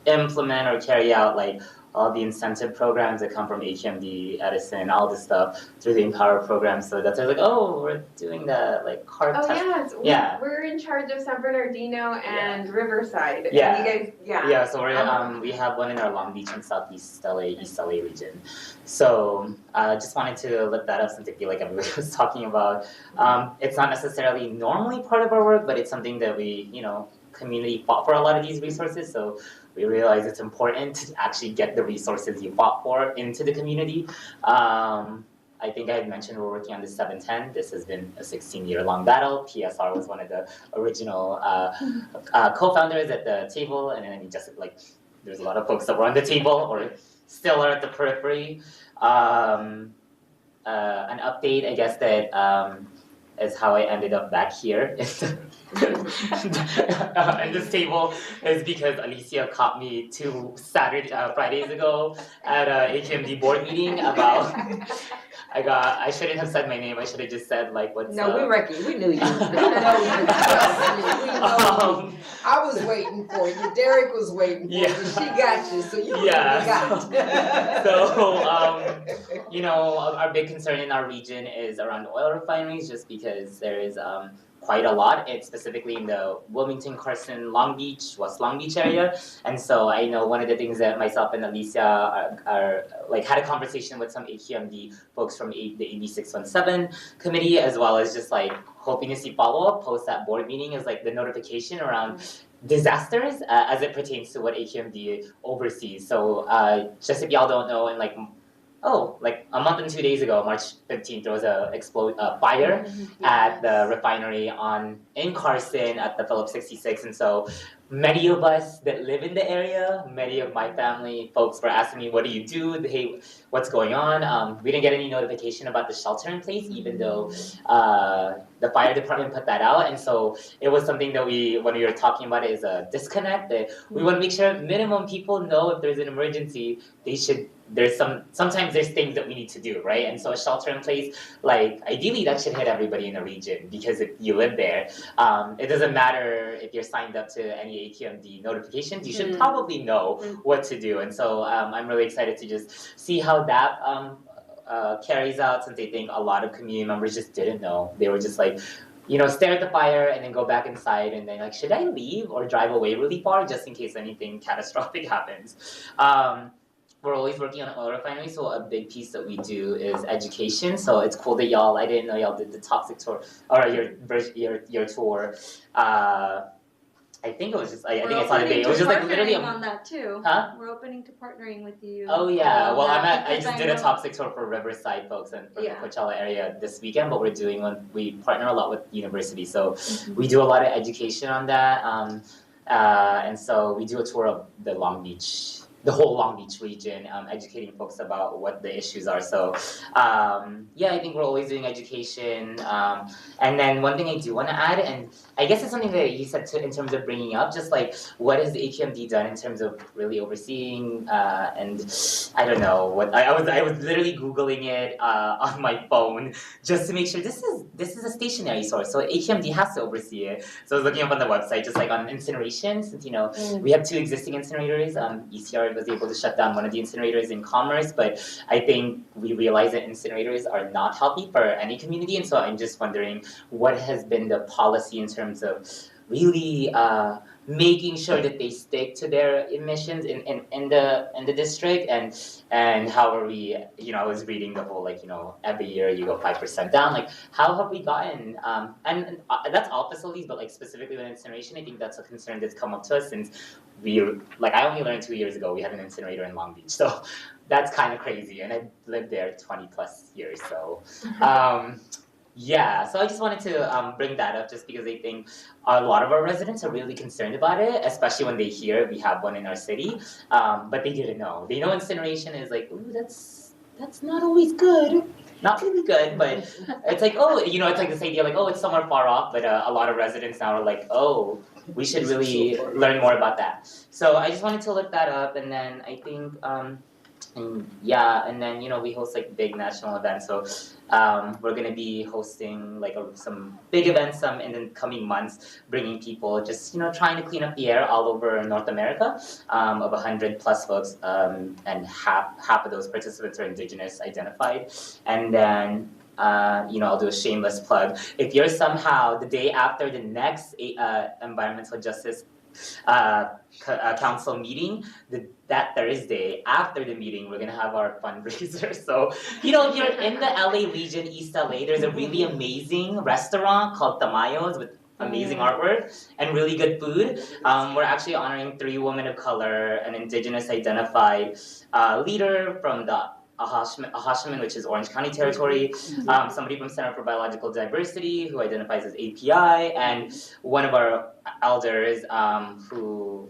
implement or carry out like all the incentive programs that come from HMD, Edison, all this stuff through the Empower program. So that's like, oh, we're doing the like carb Oh, test. yes, Yeah. we're in charge of San Bernardino and Riverside. Yeah. And you guys, yeah. Yeah, so we're we have one in our Long Beach and Southeast LA, East LA region. So just wanted to lift that up since I feel like everybody was talking about. It's not necessarily normally part of our work, but it's something that we, community fought for a lot of these resources. So we realize it's important to actually get the resources you fought for into the community. I think I had mentioned we're working on the 710. This has been a 16-year-long battle. PSR was one of the original co-founders at the table, and then just like there's a lot of folks that were on the table or still are at the periphery. An update, I guess, that is how I ended up back here. And this table is because Alicia caught me 2 Fridays ago at a HMD board meeting about. I shouldn't have said my name. I should have just said like what's. No, we knew you. Trust me, we know you. I was waiting for you. Derek was waiting for you. She got you, so you got it. So our big concern in our region is around oil refineries, just because there is quite a lot. It's specifically in the Wilmington, Carson, Long Beach, West Long Beach area. And so I know one of the things that myself and Alicia are like had a conversation with some HCMD folks from the AB 617 committee, as well as just like hoping to see follow-up post that board meeting is like the notification around disasters as it pertains to what HCMD oversees. So just if y'all don't know, in like a month and 2 days ago, March 15th, there was a fire at the refinery in Carson at the Phillips 66. And so many of us that live in the area, many of my family folks were asking me, what do you do? Hey, what's going on? We didn't get any notification about the shelter in place, even though the fire department put that out. And so it was something that when we were talking about it, is a disconnect that we want to make sure minimum people know if there's an emergency, sometimes there's things that we need to do, right? And so a shelter in place, like ideally that should hit everybody in the region, because if you live there, it doesn't matter if you're signed up to any AQMD notifications, you should probably know what to do. And so I'm really excited to just see how that carries out, since I think a lot of community members just didn't know. They were just like, stare at the fire and then go back inside and then like, should I leave or drive away really far just in case anything catastrophic happens? We're always working on oil refineries, so a big piece that we do is education. So it's cool that I didn't know y'all did the toxic tour, or your tour. I think it was just, I think I saw the video. It was just like literally on that too. Huh? We're opening to partnering with you. Oh yeah, well I just did a toxic tour for Riverside folks and for the Coachella area this weekend, but we partner a lot with universities, so we do a lot of education on that. And so we do a tour of the whole Long Beach region, educating folks about what the issues are. So I think we're always doing education. And then one thing I do want to add, and I guess it's something that you said in terms of bringing up, just like what has the HMD done in terms of really overseeing, and I don't know what I was literally Googling it on my phone just to make sure this is a stationary source, so HMD has to oversee it. So I was looking up on the website just like on incineration, since we have 2 existing incinerators. ECR was able to shut down one of the incinerators in Commerce, but I think we realize that incinerators are not healthy for any community, and so I'm just wondering what has been the policy in terms of really making sure that they stick to their emissions in the district, and how are we, I was reading the whole every year you go 5% down, like how have we gotten, and that's all facilities, but like specifically with incineration, I think that's a concern that's come up to us since I only learned 2 years ago we have an incinerator in Long Beach, so that's kind of crazy, and I've lived there 20 plus years, so so I just wanted to bring that up just because I think a lot of our residents are really concerned about it, especially when they hear we have one in our city, but they didn't know. They know incineration is like, ooh, that's not always good. Not really good, but it's like, it's like this idea like, it's somewhere far off, but a lot of residents now are like, we should really learn more about that. So I just wanted to look that up, and then I think And and then we host like big national events. So we're gonna be hosting like some big events in the coming months, bringing people, just trying to clean up the air all over North America. Of 100 plus folks, and half of those participants are Indigenous identified. And then I'll do a shameless plug. If you're somehow the day after the next environmental justice council meeting, that Thursday after the meeting, we're gonna have our fundraiser. So if you're in the LA region, East LA, there's a really amazing restaurant called Tamayo's with amazing artwork and really good food. We're actually honoring 3 women of color, an Indigenous identified leader from the Ahashiman, which is Orange County Territory, somebody from Center for Biological Diversity who identifies as API, and one of our elders who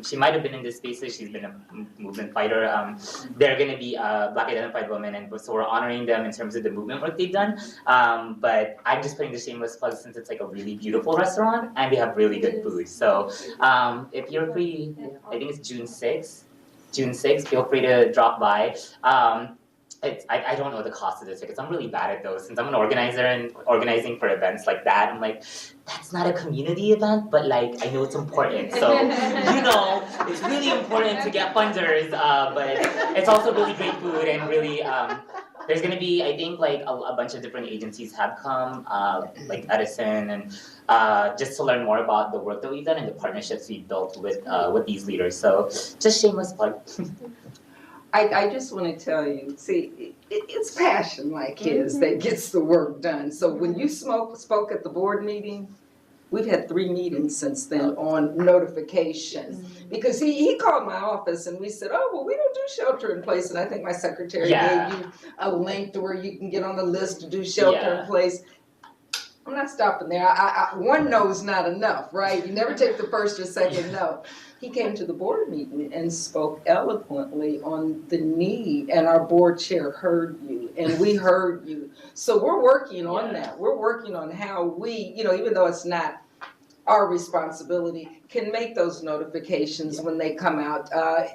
she might have been in this space, she's been a movement fighter. They're going to be Black identified women, and so we're honoring them in terms of the movement work they've done. But I'm just putting the shameless plug since it's like a really beautiful restaurant and they have really good food. So if you're free, I think it's June 6th, feel free to drop by. I don't know the cost of the tickets. I'm really bad at those. Since I'm an organizer and organizing for events like that, I'm like, that's not a community event, but like, I know it's important. So, it's really important to get funders, but it's also really great food and really, there's gonna be, I think, like a bunch of different agencies have come, like Edison, and just to learn more about the work that we've done and the partnerships we've built with these leaders. So, just shameless plug. I just want to tell you, see, it's passion like his that gets the work done. So when you spoke at the board meeting, we've had 3 meetings since then on notification. Because he called my office and we said, oh, well, we don't do shelter in place. And I think my secretary gave you a link to where you can get on the list to do shelter in place. I'm not stopping there. One no is not enough, right? You never take the first or second no. He came to the board meeting and spoke eloquently on the need, and our board chair heard you, and we heard you. So we're working on that. We're working on how we, even though it's not our responsibility, can make those notifications when they come out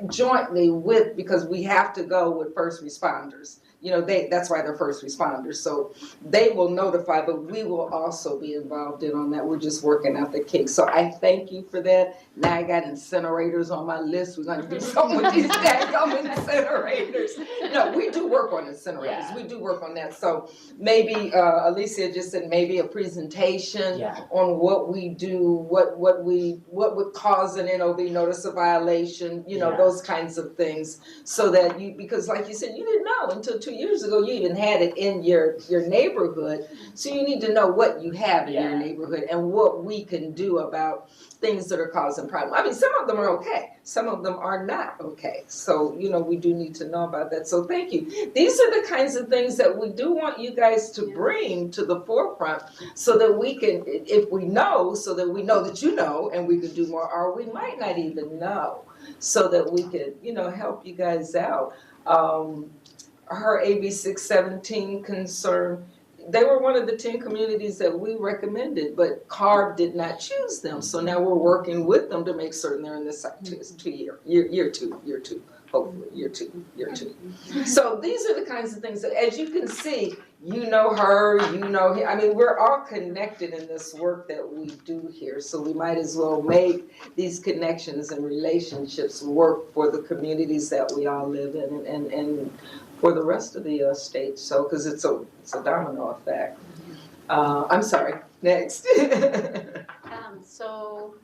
jointly with, because we have to go with first responders. That's why they're first responders. So they will notify, but we will also be involved on that. We're just working out the kinks. So I thank you for that. Now I got incinerators on my list. We're going to do something with these daggum incinerators. No, we do work on incinerators. Yeah. We do work on that. So maybe Alicia just said maybe a presentation on what we do, what would cause an NOV notice of violation, those kinds of things, so that because like you said, you didn't know until 2 years ago you even had it in your neighborhood. So you need to know what you have in your neighborhood and what we can do about things that are causing problems. I mean, some of them are okay. Some of them are not okay. So, we do need to know about that. So thank you. These are the kinds of things that we do want you guys to bring to the forefront so that we can, if we know, so that we know that and we can do more, or we might not even know, so that we could, help you guys out. Her AB 617 concern, they were one of the 10 communities that we recommended, but CARB did not choose them. So now we're working with them to make certain they're in this year two, hopefully, year two. So these are the kinds of things that, as you can see, her, him. I mean, we're all connected in this work that we do here. So we might as well make these connections and relationships work for the communities that we all live in and for the rest of the state. So, because it's a domino effect. I'm sorry. Next. So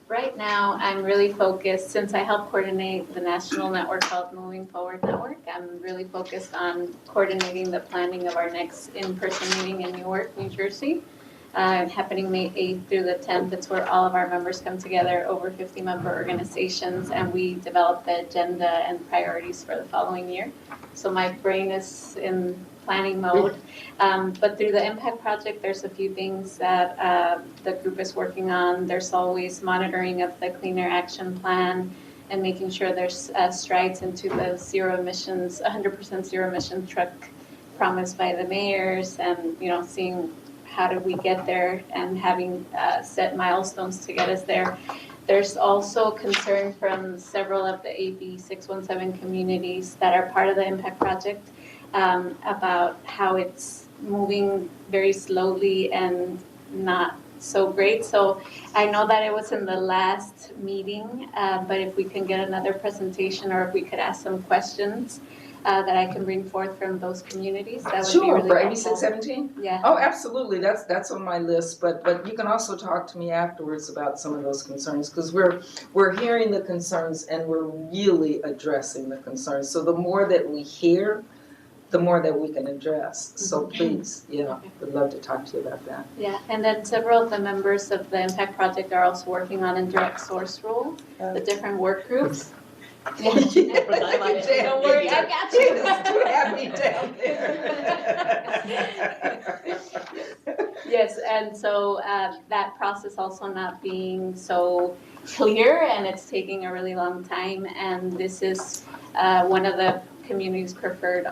right now I'm really focused, since I help coordinate the National Network Health Moving Forward Network, I'm really focused on coordinating the planning of our next in-person meeting in Newark, New Jersey. Happening May 8th through the 10th. It's where all of our members come together, over 50 member organizations, and we develop the agenda and priorities for the following year. So my brain is in planning mode. But through the Impact Project, there's a few things that the group is working on. There's always monitoring of the Clean Air Action Plan and making sure there's strides into the 100% zero emission truck promised by the mayors, and seeing how do we get there and having set milestones to get us there. There's also concern from several of the AB 617 communities that are part of the impact project about how it's moving very slowly and not so great. So I know that it was in the last meeting, but if we can get another presentation or if we could ask some questions that I can bring forth from those communities, that would be Sure, really for AB helpful. 617? Yeah. Oh, absolutely, that's on my list, but you can also talk to me afterwards about some of those concerns, because we're hearing the concerns and we're really addressing the concerns. So the more that we hear, the more that we can address. So please, yeah, would love to talk to you about that. Yeah, and then several of the members of the impact project are also working on indirect source rule, the different work groups. Yeah. Don't worry, I got you. It's too happy down there. Yes, and so that process also not being so clear, and it's taking a really long time, and this is one of the community's preferred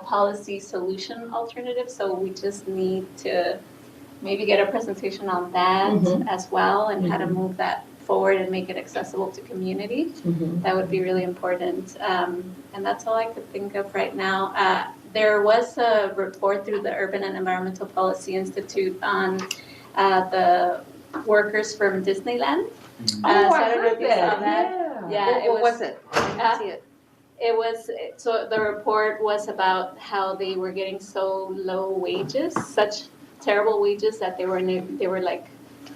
policy solution alternatives, so we just need to maybe get a presentation on that as well, and how to move that forward and make it accessible to community. That would be really important. And that's all I could think of right now. There was a report through the Urban and Environmental Policy Institute on the workers from Disneyland. I heard that. Yeah, What was it? I didn't see it. It was, so the report was about how they were getting so low wages, such terrible wages that they were like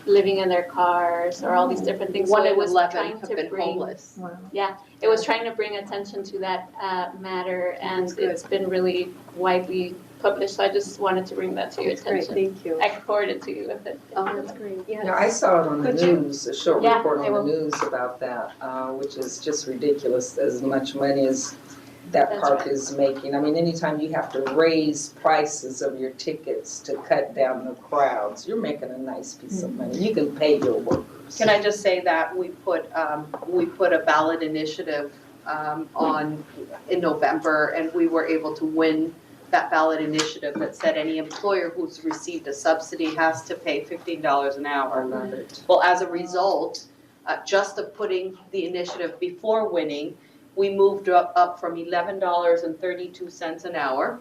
living in their cars or all these different things. So it was 1 in 11 trying have to been bring, homeless. yeah, it was trying to bring attention to that matter, and it's been really widely published. So I just wanted to bring that to your attention. Great, thank you. I can forward it to you if it. Oh, that's great, yes. Yeah, I saw it on the news, a short Yeah, report I on the will. news about that, which is just ridiculous, as much money as that That's park right. is making. I mean, anytime you have to raise prices of your tickets to cut down the crowds, you're making a nice piece of money. You can pay your workers. Can I just say that we put a ballot initiative on in November, and we were able to win that ballot initiative that said any employer who's received a subsidy has to pay $15 an hour. I love it. Well, as a result, just of putting the initiative before winning, we moved up from $11.32 an hour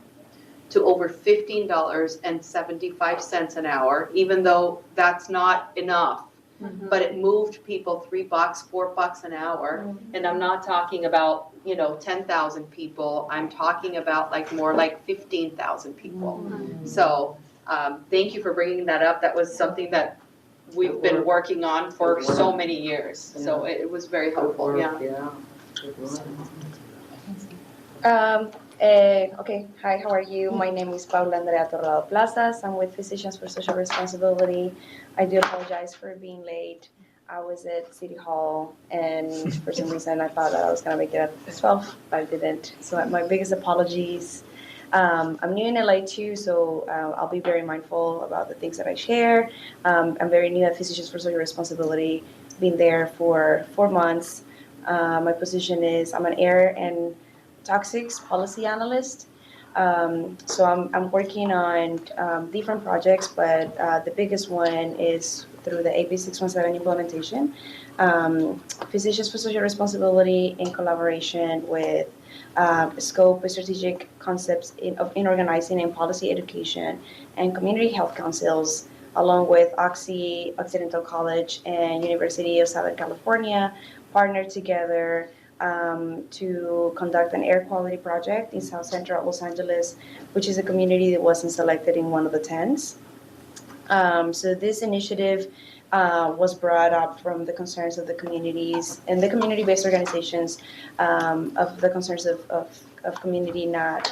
to over $15.75 an hour, even though that's not enough. But it moved people $3, $4 an hour. And I'm not talking about, 10,000 people. I'm talking about more like 15,000 people. So thank you for bringing that up. That was something that we've been working on for so many years. So it was very helpful, yeah. Okay, hi, how are you? My name is Paula Andrea Torrado Plazas. I'm with Physicians for Social Responsibility. I do apologize for being late. I was at City Hall, and for some reason I thought that I was going to make it at 12, but I didn't. So my biggest apologies. I'm new in LA too, so I'll be very mindful about the things that I share. I'm very new at Physicians for Social Responsibility, been there for 4 months. My position is I'm an air and toxics policy analyst. So I'm working on different projects, but the biggest one is through the AB 617 implementation. Physicians for Social Responsibility in collaboration with SCOPE, strategic concepts in organizing and policy education, and community health councils, along with Occidental College and University of Southern California, partnered together to conduct an air quality project in South Central Los Angeles, which is a community that wasn't selected in one of the 10s. So this initiative was brought up from the concerns of the communities and the community-based organizations of the concerns of community not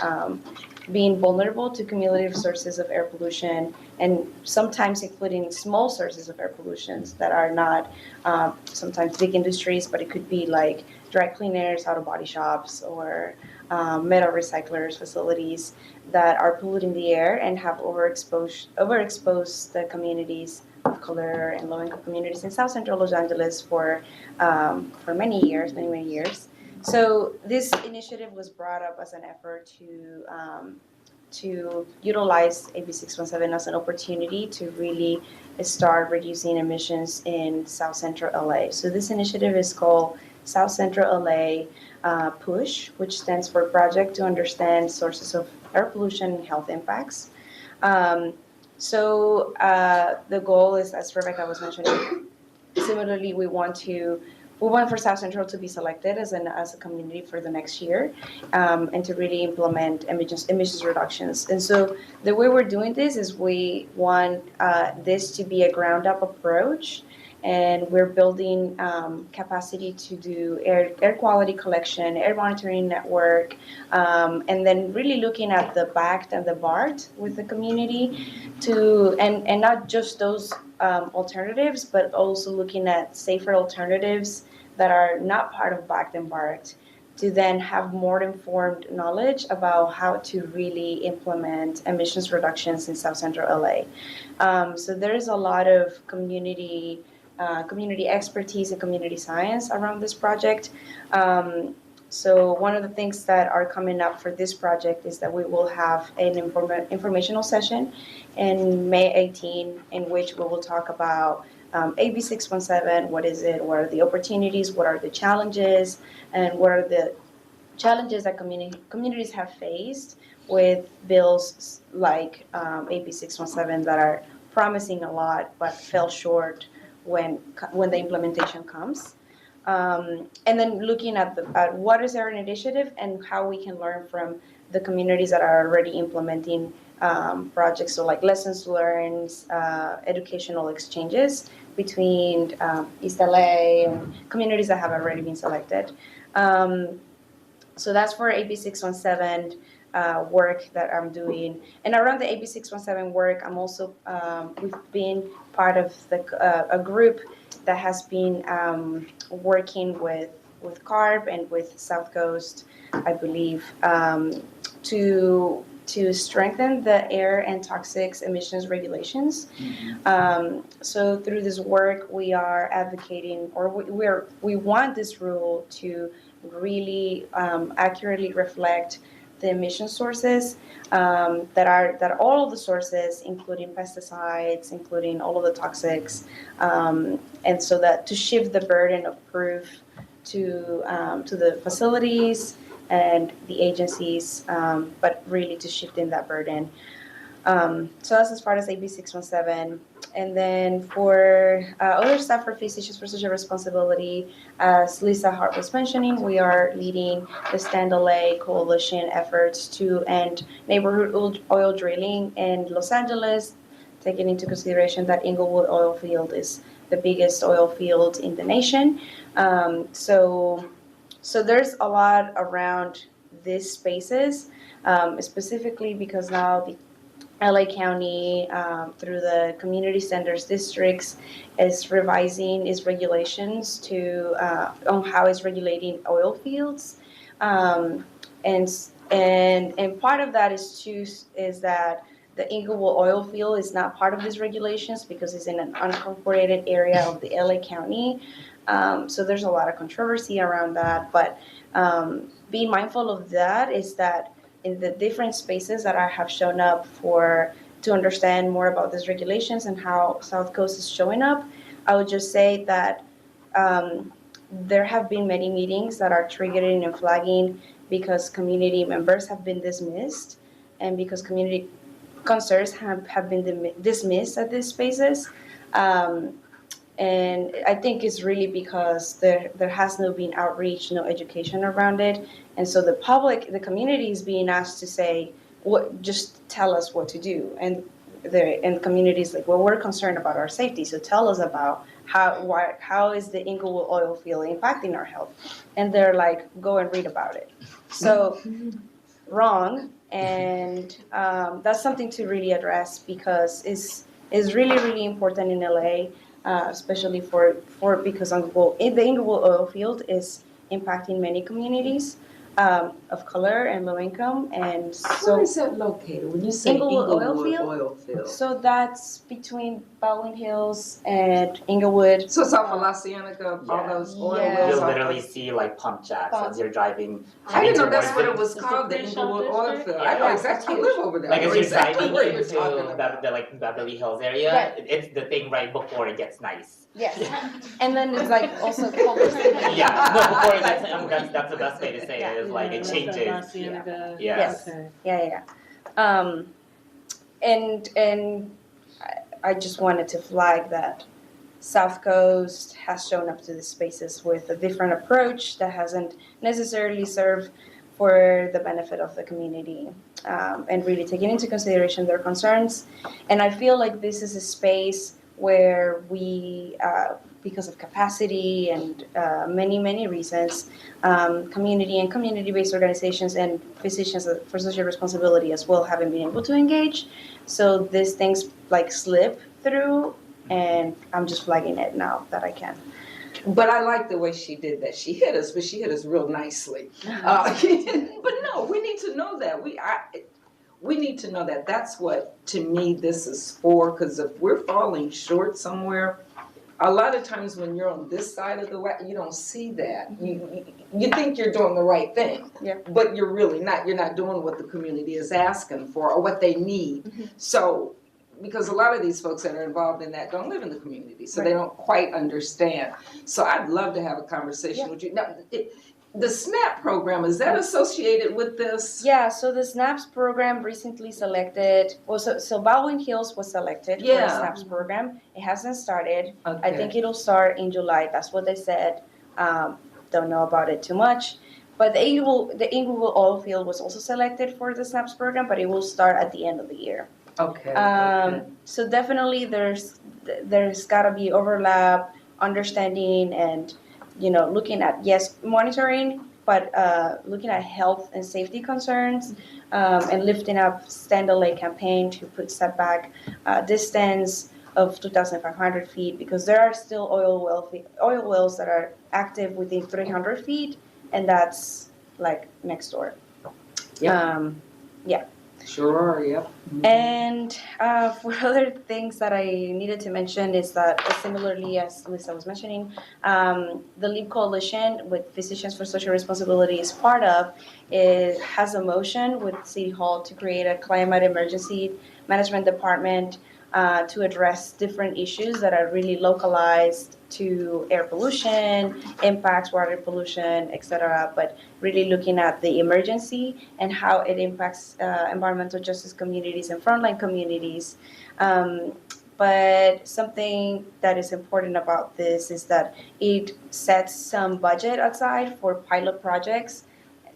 being vulnerable to cumulative sources of air pollution, and sometimes including small sources of air pollution that are not sometimes big industries, but it could be like dry cleaners, auto body shops, or metal recyclers facilities that are polluting the air and have overexposed the communities of color and low-income communities in South Central Los Angeles for many years. So this initiative was brought up as an effort to utilize AB 617 as an opportunity to really start reducing emissions in South Central LA. So this initiative is called South Central LA PUSH, which stands for Project to Understand Sources of Air Pollution and Health Impacts. The goal is, as Rebecca was mentioning, similarly, we want for South Central to be selected as a community for the next year, and to really implement emissions reductions. And so the way we're doing this is we want this to be a ground up approach, and we're building capacity to do air quality collection, air monitoring network, and then really looking at the BACT and the BART with the community and not just those alternatives, but also looking at safer alternatives that are not part of BACT and BART, to then have more informed knowledge about how to really implement emissions reductions in South Central LA. So there's a lot of community expertise and community science around this project. So one of the things that are coming up for this project is that we will have an informational session in May 18, in which we will talk about AB 617, what is it, what are the opportunities, what are the challenges, and what are the challenges that communities have faced with bills like AB 617 that are promising a lot but fell short when the implementation comes. And then looking at what is our initiative and how we can learn from the communities that are already implementing projects, so like lessons learned, educational exchanges between East LA and communities that have already been selected. So that's for AB 617 work that I'm doing. And around the AB 617 work, I'm also, we've been part of a group that has been working with CARB and with South Coast, I believe, to strengthen the air and toxics emissions regulations. So through this work, we are advocating, or we want this rule to really accurately reflect the emission sources that all of the sources, including pesticides, including all of the toxics, and so that to shift the burden of proof to the facilities and the agencies, but really to shift in that burden. So that's as far as AB 617. And then for other stuff for Physicians for Social Responsibility, as Lisa Hart was mentioning, we are leading the Stand LA coalition efforts to end neighborhood oil drilling in Los Angeles, taking into consideration that Inglewood oil field is the biggest oil field in the nation. So there's a lot around these spaces, specifically because now the LA County, through the community centers districts, is revising its regulations to on how it's regulating oil fields, and part of that is that the Inglewood oil field is not part of these regulations because it's in an unincorporated area of the LA County. So there's a lot of controversy around that, but being mindful of that is that in the different spaces that I have shown up to understand more about these regulations and how South Coast is showing up, I would just say that there have been many meetings that are triggering and flagging because community members have been dismissed and because community concerns have been dismissed at these spaces. And I think it's really because there has no been outreach, no education around it. And so the community is being asked to say, just tell us what to do. And the community is like, well, we're concerned about our safety, so tell us about how is the Inglewood oil field impacting our health? And they're like, go and read about it. So wrong. And that's something to really address because it's really, really important in LA. Especially because the Inglewood oil field is impacting many communities. of color and low income. And Where so, is that located? When you say Inglewood Inglewood Oil Oil Field? so that's between Baldwin Hills and Inglewood. So it's off of La Cienega, all those oil wells. You'll off literally of- see like pump jacks as you're driving. I didn't know that's towards what it was It's called, the the Crenshaw Inglewood Oil district? Field. I know Yeah. exactly, I live over there. Like I as know you're exactly driving what you're into talking about. the like Beverly Hills area, Right. it's the thing right before it gets nice. Yes. And then it's like also Culver City. Yeah, no, before that's the best way to say it. Is like it Yeah, changes. La Cienega. Yeah. Yes. Okay. Yeah. And I just wanted to flag that South Coast has shown up to the spaces with a different approach that hasn't necessarily served for the benefit of the community, and really taking into consideration their concerns. And I feel like this is a space where we, because of capacity and many reasons, community and community-based organizations and physicians for social responsibility as well haven't been able to engage. So these things like slip through, and I'm just flagging it now that I can. But I like the way she did that. She hit us, but she hit us real nicely. But no, we need to know that. We need to know that. That's what, to me, this is for. Because if we're falling short somewhere, a lot of times when you're on this side of the way, you don't see that. You think you're doing the right thing, Yeah. but you're really not. You're not doing what the community is asking for or what they need. So, because a lot of these folks that are involved in that don't live in the community, so they don't quite understand. So I'd love to have a conversation with you. Now, the SNAP program, is that associated with this? Yeah, so the SNAPS program recently selected, well, so Baldwin Hills was selected for the SNAPS program. It hasn't started. Okay. I think it'll start in July. That's what they said. Don't know about it too much. But the Inglewood Oil Field was also selected for the SNAPS program, but it will start at the end of the year. Okay. So definitely there's got to be overlap, understanding, and looking at, yes, monitoring, but looking at health and safety concerns, and lifting up Stand Delay campaign to put setback distance of 2,500 feet, because there are still oil wells that are active within 300 feet, and that's like next door. Yeah. Sure, yep. And for other things that I needed to mention is that, similarly as Lisa was mentioning, the LEAP Coalition with Physicians for Social Responsibility is part of, it has a motion with City Hall to create a climate emergency management department to address different issues that are really localized to air pollution, impacts water pollution, etc. But really looking at the emergency and how it impacts environmental justice communities and frontline communities. But something that is important about this is that it sets some budget aside for pilot projects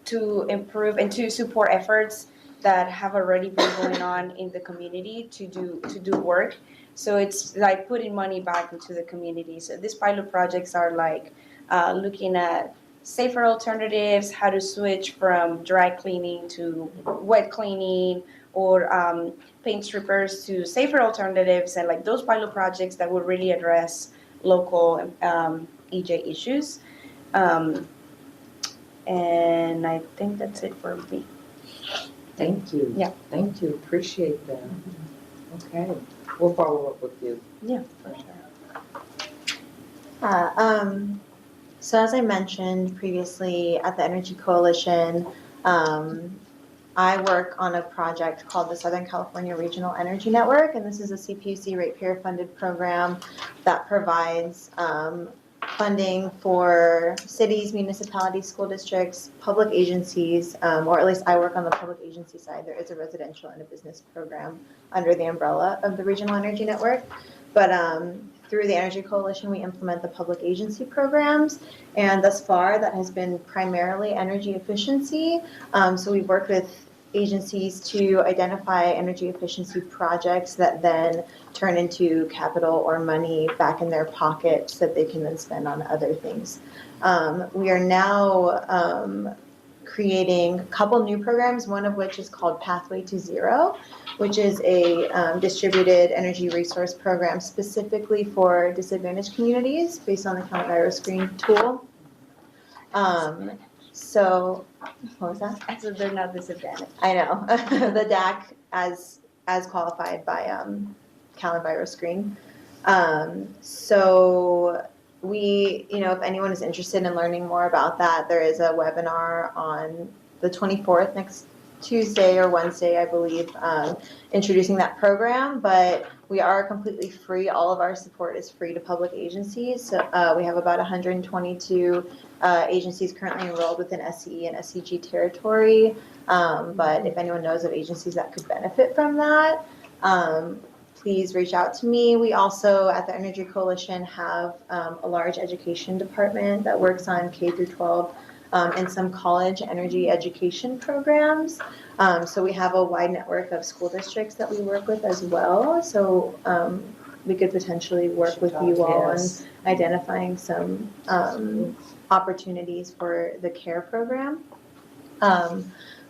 to improve and to support efforts that have already been going on in the community to do work. So it's like putting money back into the community. So these pilot projects are like looking at safer alternatives, how to switch from dry cleaning to wet cleaning, or paint strippers to safer alternatives, and like those pilot projects that will really address local EJ issues. And I think that's it for me. Thank you. Yeah. Thank you. Appreciate that. Okay. We'll follow up with you. Yeah, for sure. So as I mentioned previously at the Energy Coalition, I work on a project called the Southern California Regional Energy Network, and this is a CPUC ratepayer funded program that provides funding for cities, municipalities, school districts, public agencies, or at least I work on the public agency side. There is a residential and a business program under the umbrella of the Regional Energy Network. But through the Energy Coalition, we implement the public agency programs, and thus far that has been primarily energy efficiency. So we've worked with agencies to identify energy efficiency projects that then turn into capital or money back in their pockets that they can then spend on other things. We are now creating a couple new programs, one of which is called Pathway to Zero, which is a distributed energy resource program specifically for disadvantaged communities based on the Count Gyro Screen tool. So, what was that? So they're not disadvantaged. I know, the DAC as qualified by Cal Enviro Screen. So we, if anyone is interested in learning more about that, there is a webinar on the 24th, next Tuesday or Wednesday, I believe, introducing that program. But we are completely free. All of our support is free to public agencies. So we have about 122 agencies currently enrolled within SCE and SCG territory. But if anyone knows of agencies that could benefit from that, please reach out to me. We also, at the Energy Coalition, have a large education department that works on K through 12 and some college energy education programs. So we have a wide network of school districts that we work with as well. So we could potentially work with you all on identifying some opportunities for the CARE program.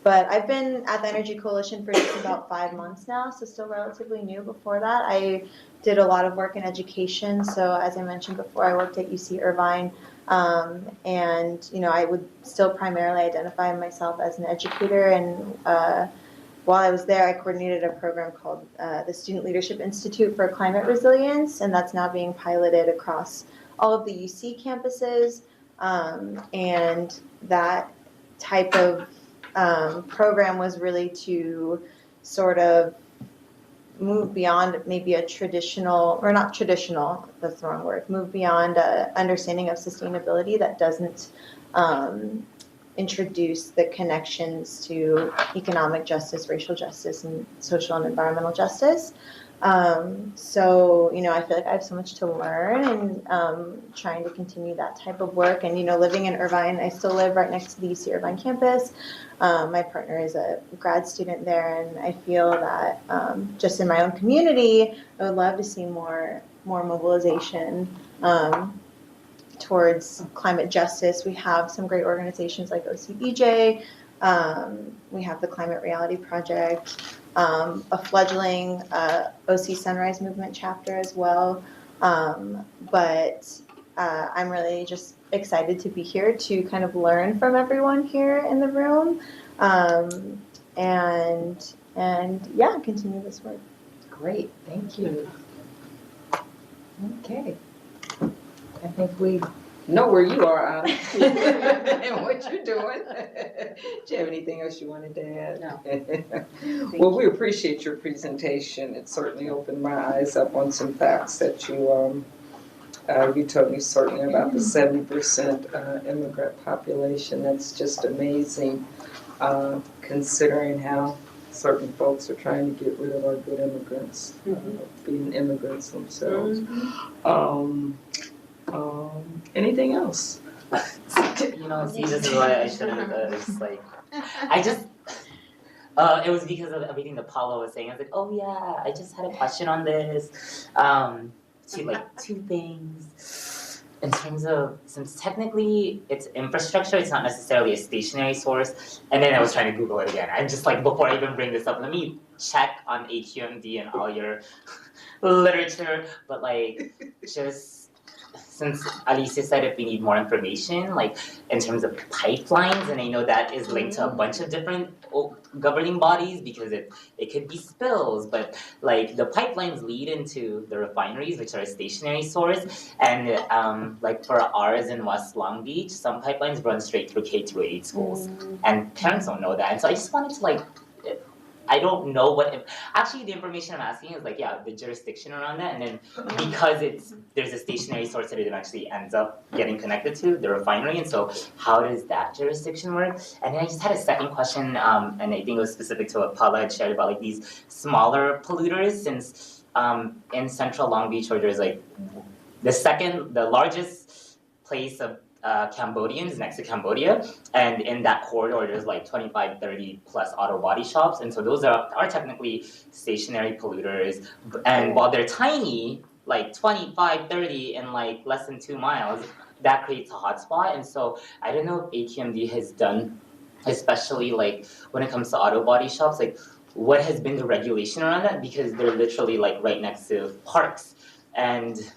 But I've been at the Energy Coalition for just about 5 months now, so still relatively new. Before that, I did a lot of work in education. So as I mentioned before, I worked at UC Irvine, and I would still primarily identify myself as an educator. And while I was there, I coordinated a program called the Student Leadership Institute for Climate Resilience, and that's now being piloted across all of the UC campuses. And that type of program was really to sort of move beyond maybe a traditional, or not traditional, that's the wrong word, move beyond a understanding of sustainability that doesn't introduce the connections to economic justice, racial justice, and social and environmental justice. So, I feel like I have so much to learn, and trying to continue that type of work. And, living in Irvine, I still live right next to the UC Irvine campus. My partner is a grad student there, and I feel that just in my own community, I would love to see more mobilization towards climate justice. We have some great organizations like OCBJ. We have the Climate Reality Project, a fledgling OC Sunrise Movement chapter as well. But I'm really just excited to be here to kind of learn from everyone here in the room, and yeah, continue this work. Great, thank you. Okay. I think we know where you are, Anna, and what you're doing. Do you have anything else you wanted to add? No. Well, we appreciate your presentation. It certainly opened my eyes up on some facts that you told me, certainly about the 70% immigrant population. That's just amazing, considering how certain folks are trying to get rid of our good immigrants, being immigrants themselves. Anything else? See, this is why I shouldn't have, it's like, it was because of everything that Paula was saying. I was like, oh yeah, I just had a question on this. Two things. In terms of, since technically it's infrastructure, it's not necessarily a stationary source. And then I was trying to Google it again. I'm just like, before I even bring this up, let me check on AQMD and all your literature. But just since Alicia said if we need more information, in terms of pipelines, and I know that is linked to a bunch of different governing bodies because it could be spills, but the pipelines lead into the refineries, which are a stationary source, and for ours in West Long Beach, some pipelines run straight through K through 8 schools, and parents don't know that, and so I just wanted to I don't know actually the information I'm asking is the jurisdiction around that, and then because there's a stationary source that it actually ends up getting connected to, the refinery, and so how does that jurisdiction work? And then I just had a second question, and I think it was specific to what Paula had shared about these smaller polluters, since in central Long Beach, where there's the largest place of Cambodians next to Cambodia, and in that corridor there's 25, 30 plus auto body shops, and so those are technically stationary polluters, and while they're tiny, 25, 30 in less than 2 miles, that creates a hotspot. And so I don't know if AQMD has done, especially when it comes to auto body shops, what has been the regulation around that, because they're literally right next to parks, and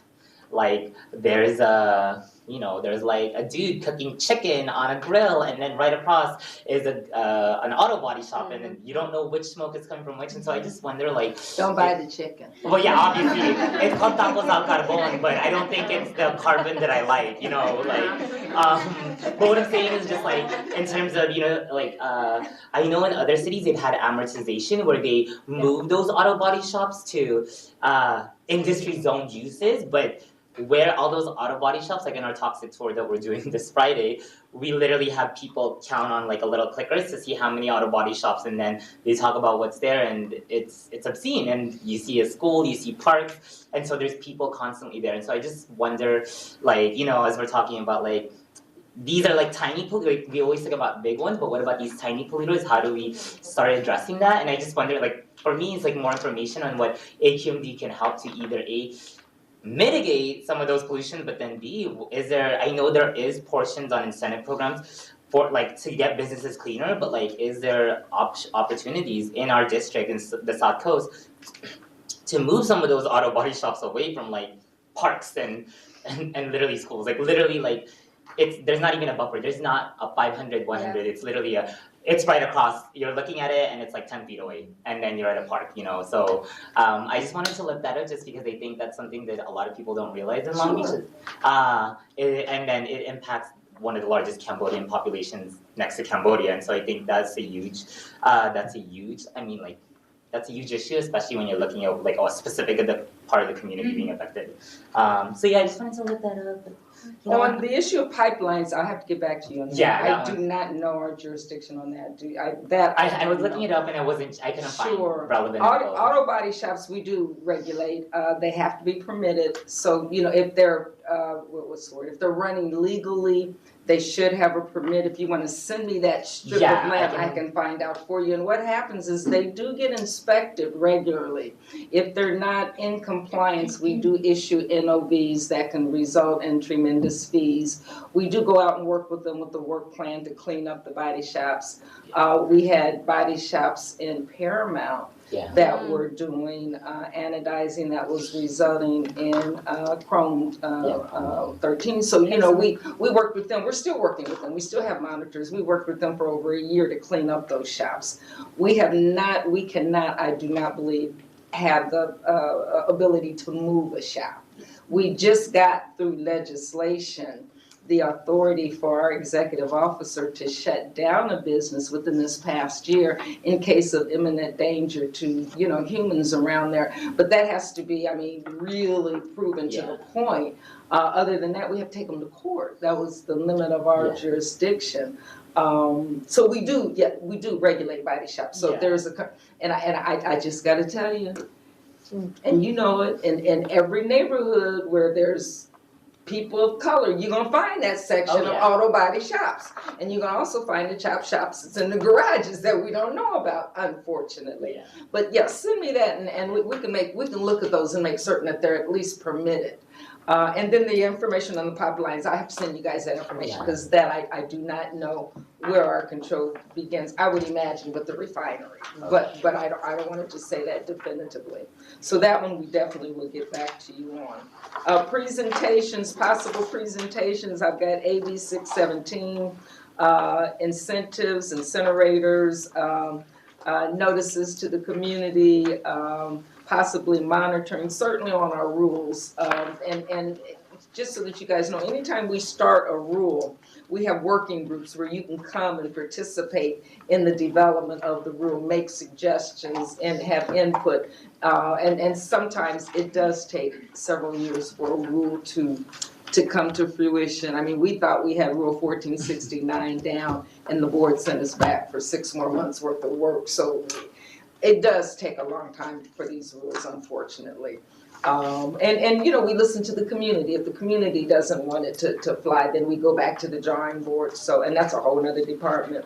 there's a you know, there's like a dude cooking chicken on a grill, and then right across is an auto body shop, and then you don't know which smoke is coming from which, and so I just wonder, like, Don't buy the chicken. well, yeah, obviously, it's called tacos al carbon, but I don't think it's the carbon that I like, you know, like, but what I'm saying is just like, in terms of, you know, like, I know in other cities they've had amortization where they move those auto body shops to industry zoned uses, but where all those auto body shops, like in our toxic tour that we're doing this Friday, we literally have people count on like a little clickers to see how many auto body shops, and then they talk about what's there, and it's obscene. And you see a school, you see parks, and so there's people constantly there. And so I just wonder, like, you know, as we're talking about, like, these are like tiny polluters. Like, we always talk about big ones, but what about these tiny polluters? How do we start addressing that? And I just wonder, like, for me, it's like more information on what AQMD can help to either A, mitigate some of those pollution, but then B, is there, I know there is portions on incentive programs for like to get businesses cleaner, but like is there opportunities in our district in the South Coast to move some of those auto body shops away from like parks and literally schools, like literally like there's not even a buffer, there's not a 500, 100, it's literally it's right across, you're looking at it and it's like 10 feet away, and then you're at a park, you know, so I just wanted to lift that up just because I think that's something that a lot of people don't realize in Long Beach, and then it impacts one of the largest Cambodian populations next to Cambodia, and so I think that's a huge, I mean, like, that's a huge issue, especially when you're looking at like a specific of the part of the community being affected. So yeah, I just wanted to lift that up. On the issue of pipelines, I have to get back to you on that. Yeah, I do not know our jurisdiction on that. I was looking it up and I couldn't find relevant info. Auto body shops, we do regulate. They have to be permitted. So, you know, if they're if they're running legally, they should have a permit. If you want to send me that strip of land, I can find out for you. And what happens is they do get inspected regularly. If they're not in compliance, we do issue NOVs that can result in tremendous fees. We do go out and work with them with the work plan to clean up the body shops. We had body shops in Paramount that were doing anodizing that was resulting in Chrome 13. So, you know, we worked with them. We're still working with them. We still have monitors. We worked with them for over a year to clean up those shops. We cannot, I do not believe, have the ability to move a shop. We just got through legislation the authority for our executive officer to shut down a business within this past year in case of imminent danger to, you know, humans around there. But that has to be, I mean, really proven to the point. Other than that, we have to take them to court. That was the limit of our jurisdiction. So we do regulate body shops. So if there's I just got to tell you, and you know it, in every neighborhood where there's people of color, you're going to find that section of auto body shops. And you're going to also find the chop shops that's in the garages that we don't know about, unfortunately. But yeah, send me that and we can look at those and make certain that they're at least permitted. And then the information on the pipelines, I have to send you guys that information because that I do not know where our control begins. I would imagine with the refinery, but I don't want to just say that definitively. So that one we definitely will get back to you on. Presentations, possible presentations. I've got AB 617, incentives, incinerators, notices to the community. Possibly monitoring, certainly on our rules, and just so that you guys know, anytime we start a rule, we have working groups where you can come and participate in the development of the rule, make suggestions, and have input. And sometimes it does take several years for a rule to come to fruition. I mean, we thought we had Rule 1469 down, and the board sent us back for 6 more months worth of work. So it does take a long time for these rules, unfortunately. And you know, we listen to the community. If the community doesn't want it to fly, then we go back to the drawing board. So, and that's a whole other department.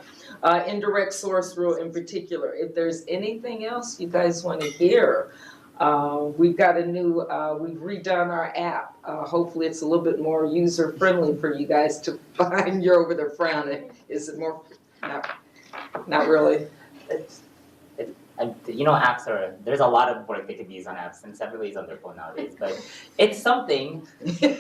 Indirect source rule in particular. If there's anything else you guys want to hear, we've got a new, we've redone our app. Hopefully it's a little bit more user friendly for you guys to find. You're over there frowning. Is it more? Not really. apps there's a lot of work that could be used on apps since everybody's on their phone nowadays, but it's something to use.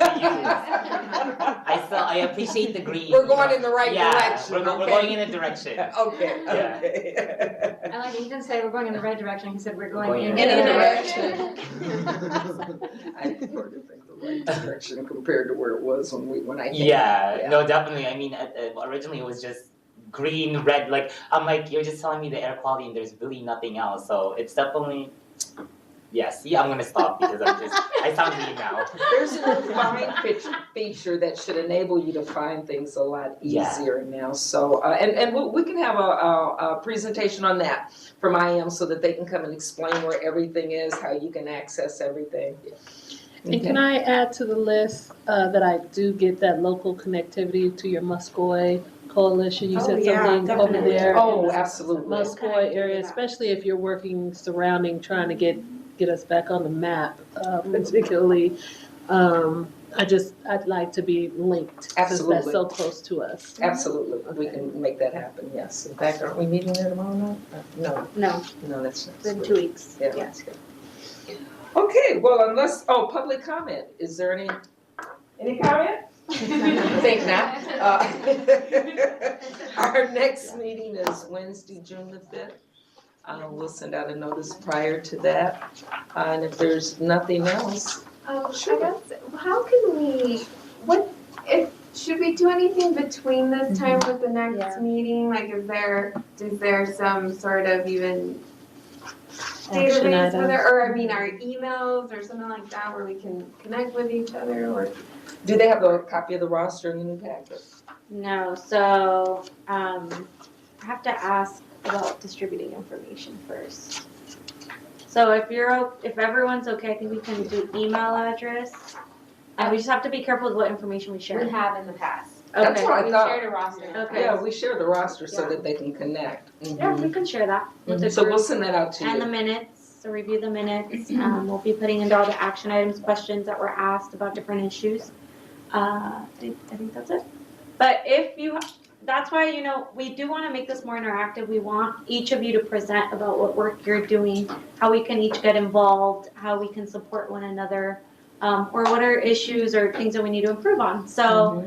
I appreciate the green. We're going in the right Yeah, direction, we're okay? going in a direction. Okay, Yeah. okay. I like it. He didn't say we're going in the right direction. He said we're Going going in in a a direction. direction. I prefer to think the right direction compared to where it was when I came. Yeah, no, definitely. I mean, originally it was just green, red. Like I'm like, you're just telling me the air quality, and there's really nothing else. So it's definitely. Yeah, see, I'm gonna stop because I sound mean now. There's a find feature that should enable you to find things a lot easier now. So, and we can have a presentation on that from IM so that they can come and explain where everything is, how you can access everything. And can I add to the list that I do get that local connectivity to your Muscoy Coalition? You said something over there. Oh, absolutely. Muscoy area, especially if you're working surrounding, trying to get us back on the map, particularly. I'd like to be linked. Absolutely. Since that's so close to us. Absolutely, we can make that happen, yes. In fact, aren't we meeting there tomorrow night? No, that's next In week. 2 weeks. Yeah, that's good. Okay, well, public comment, is there any comment? Think not. Our next meeting is Wednesday, June the 5th. We'll send out a notice prior to that, and if there's nothing else. I guess, how can we, should we do anything between this time with the next meeting? Like, is there some sort of even database for there, or our emails or something like that where we can connect with each other, or? Do they have a copy of the roster in the new packet? No, so I have to ask about distributing information first. So if everyone's okay, I think we can do email address. And we just have to be careful with what information we share. We have in the past. That's what I We thought. shared a roster. Okay. Yeah, we share the roster so that they can connect. Yeah, we can share that with the So we'll group. send that out to you. And the minutes, so review the minutes. We'll be putting into all the action items, questions that were asked about different issues. I think that's it. But that's why, we do want to make this more interactive. We want each of you to present about what work you're doing, how we can each get involved, how we can support one another, or what are issues or things that we need to improve on. So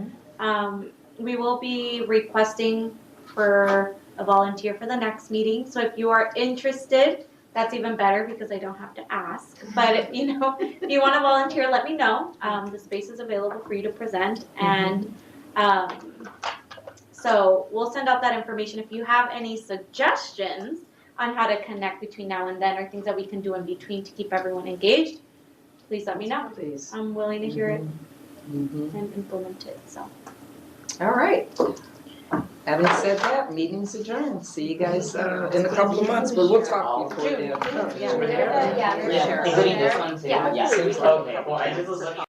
we will be requesting for a volunteer for the next meeting. So if you are interested, that's even better because I don't have to ask. But if you want to volunteer, let me know. The space is available for you to present, and so we'll send out that information. If you have any suggestions on how to connect between now and then, or things that we can do in between to keep everyone engaged, please let me know. Please. I'm willing to hear it and implement it. So. All right. Having said that, meeting's adjourned. See you guys in a couple of months, but we'll talk before then. Yeah, Including this one too? Yeah. Yeah. Okay, well, I just was looking.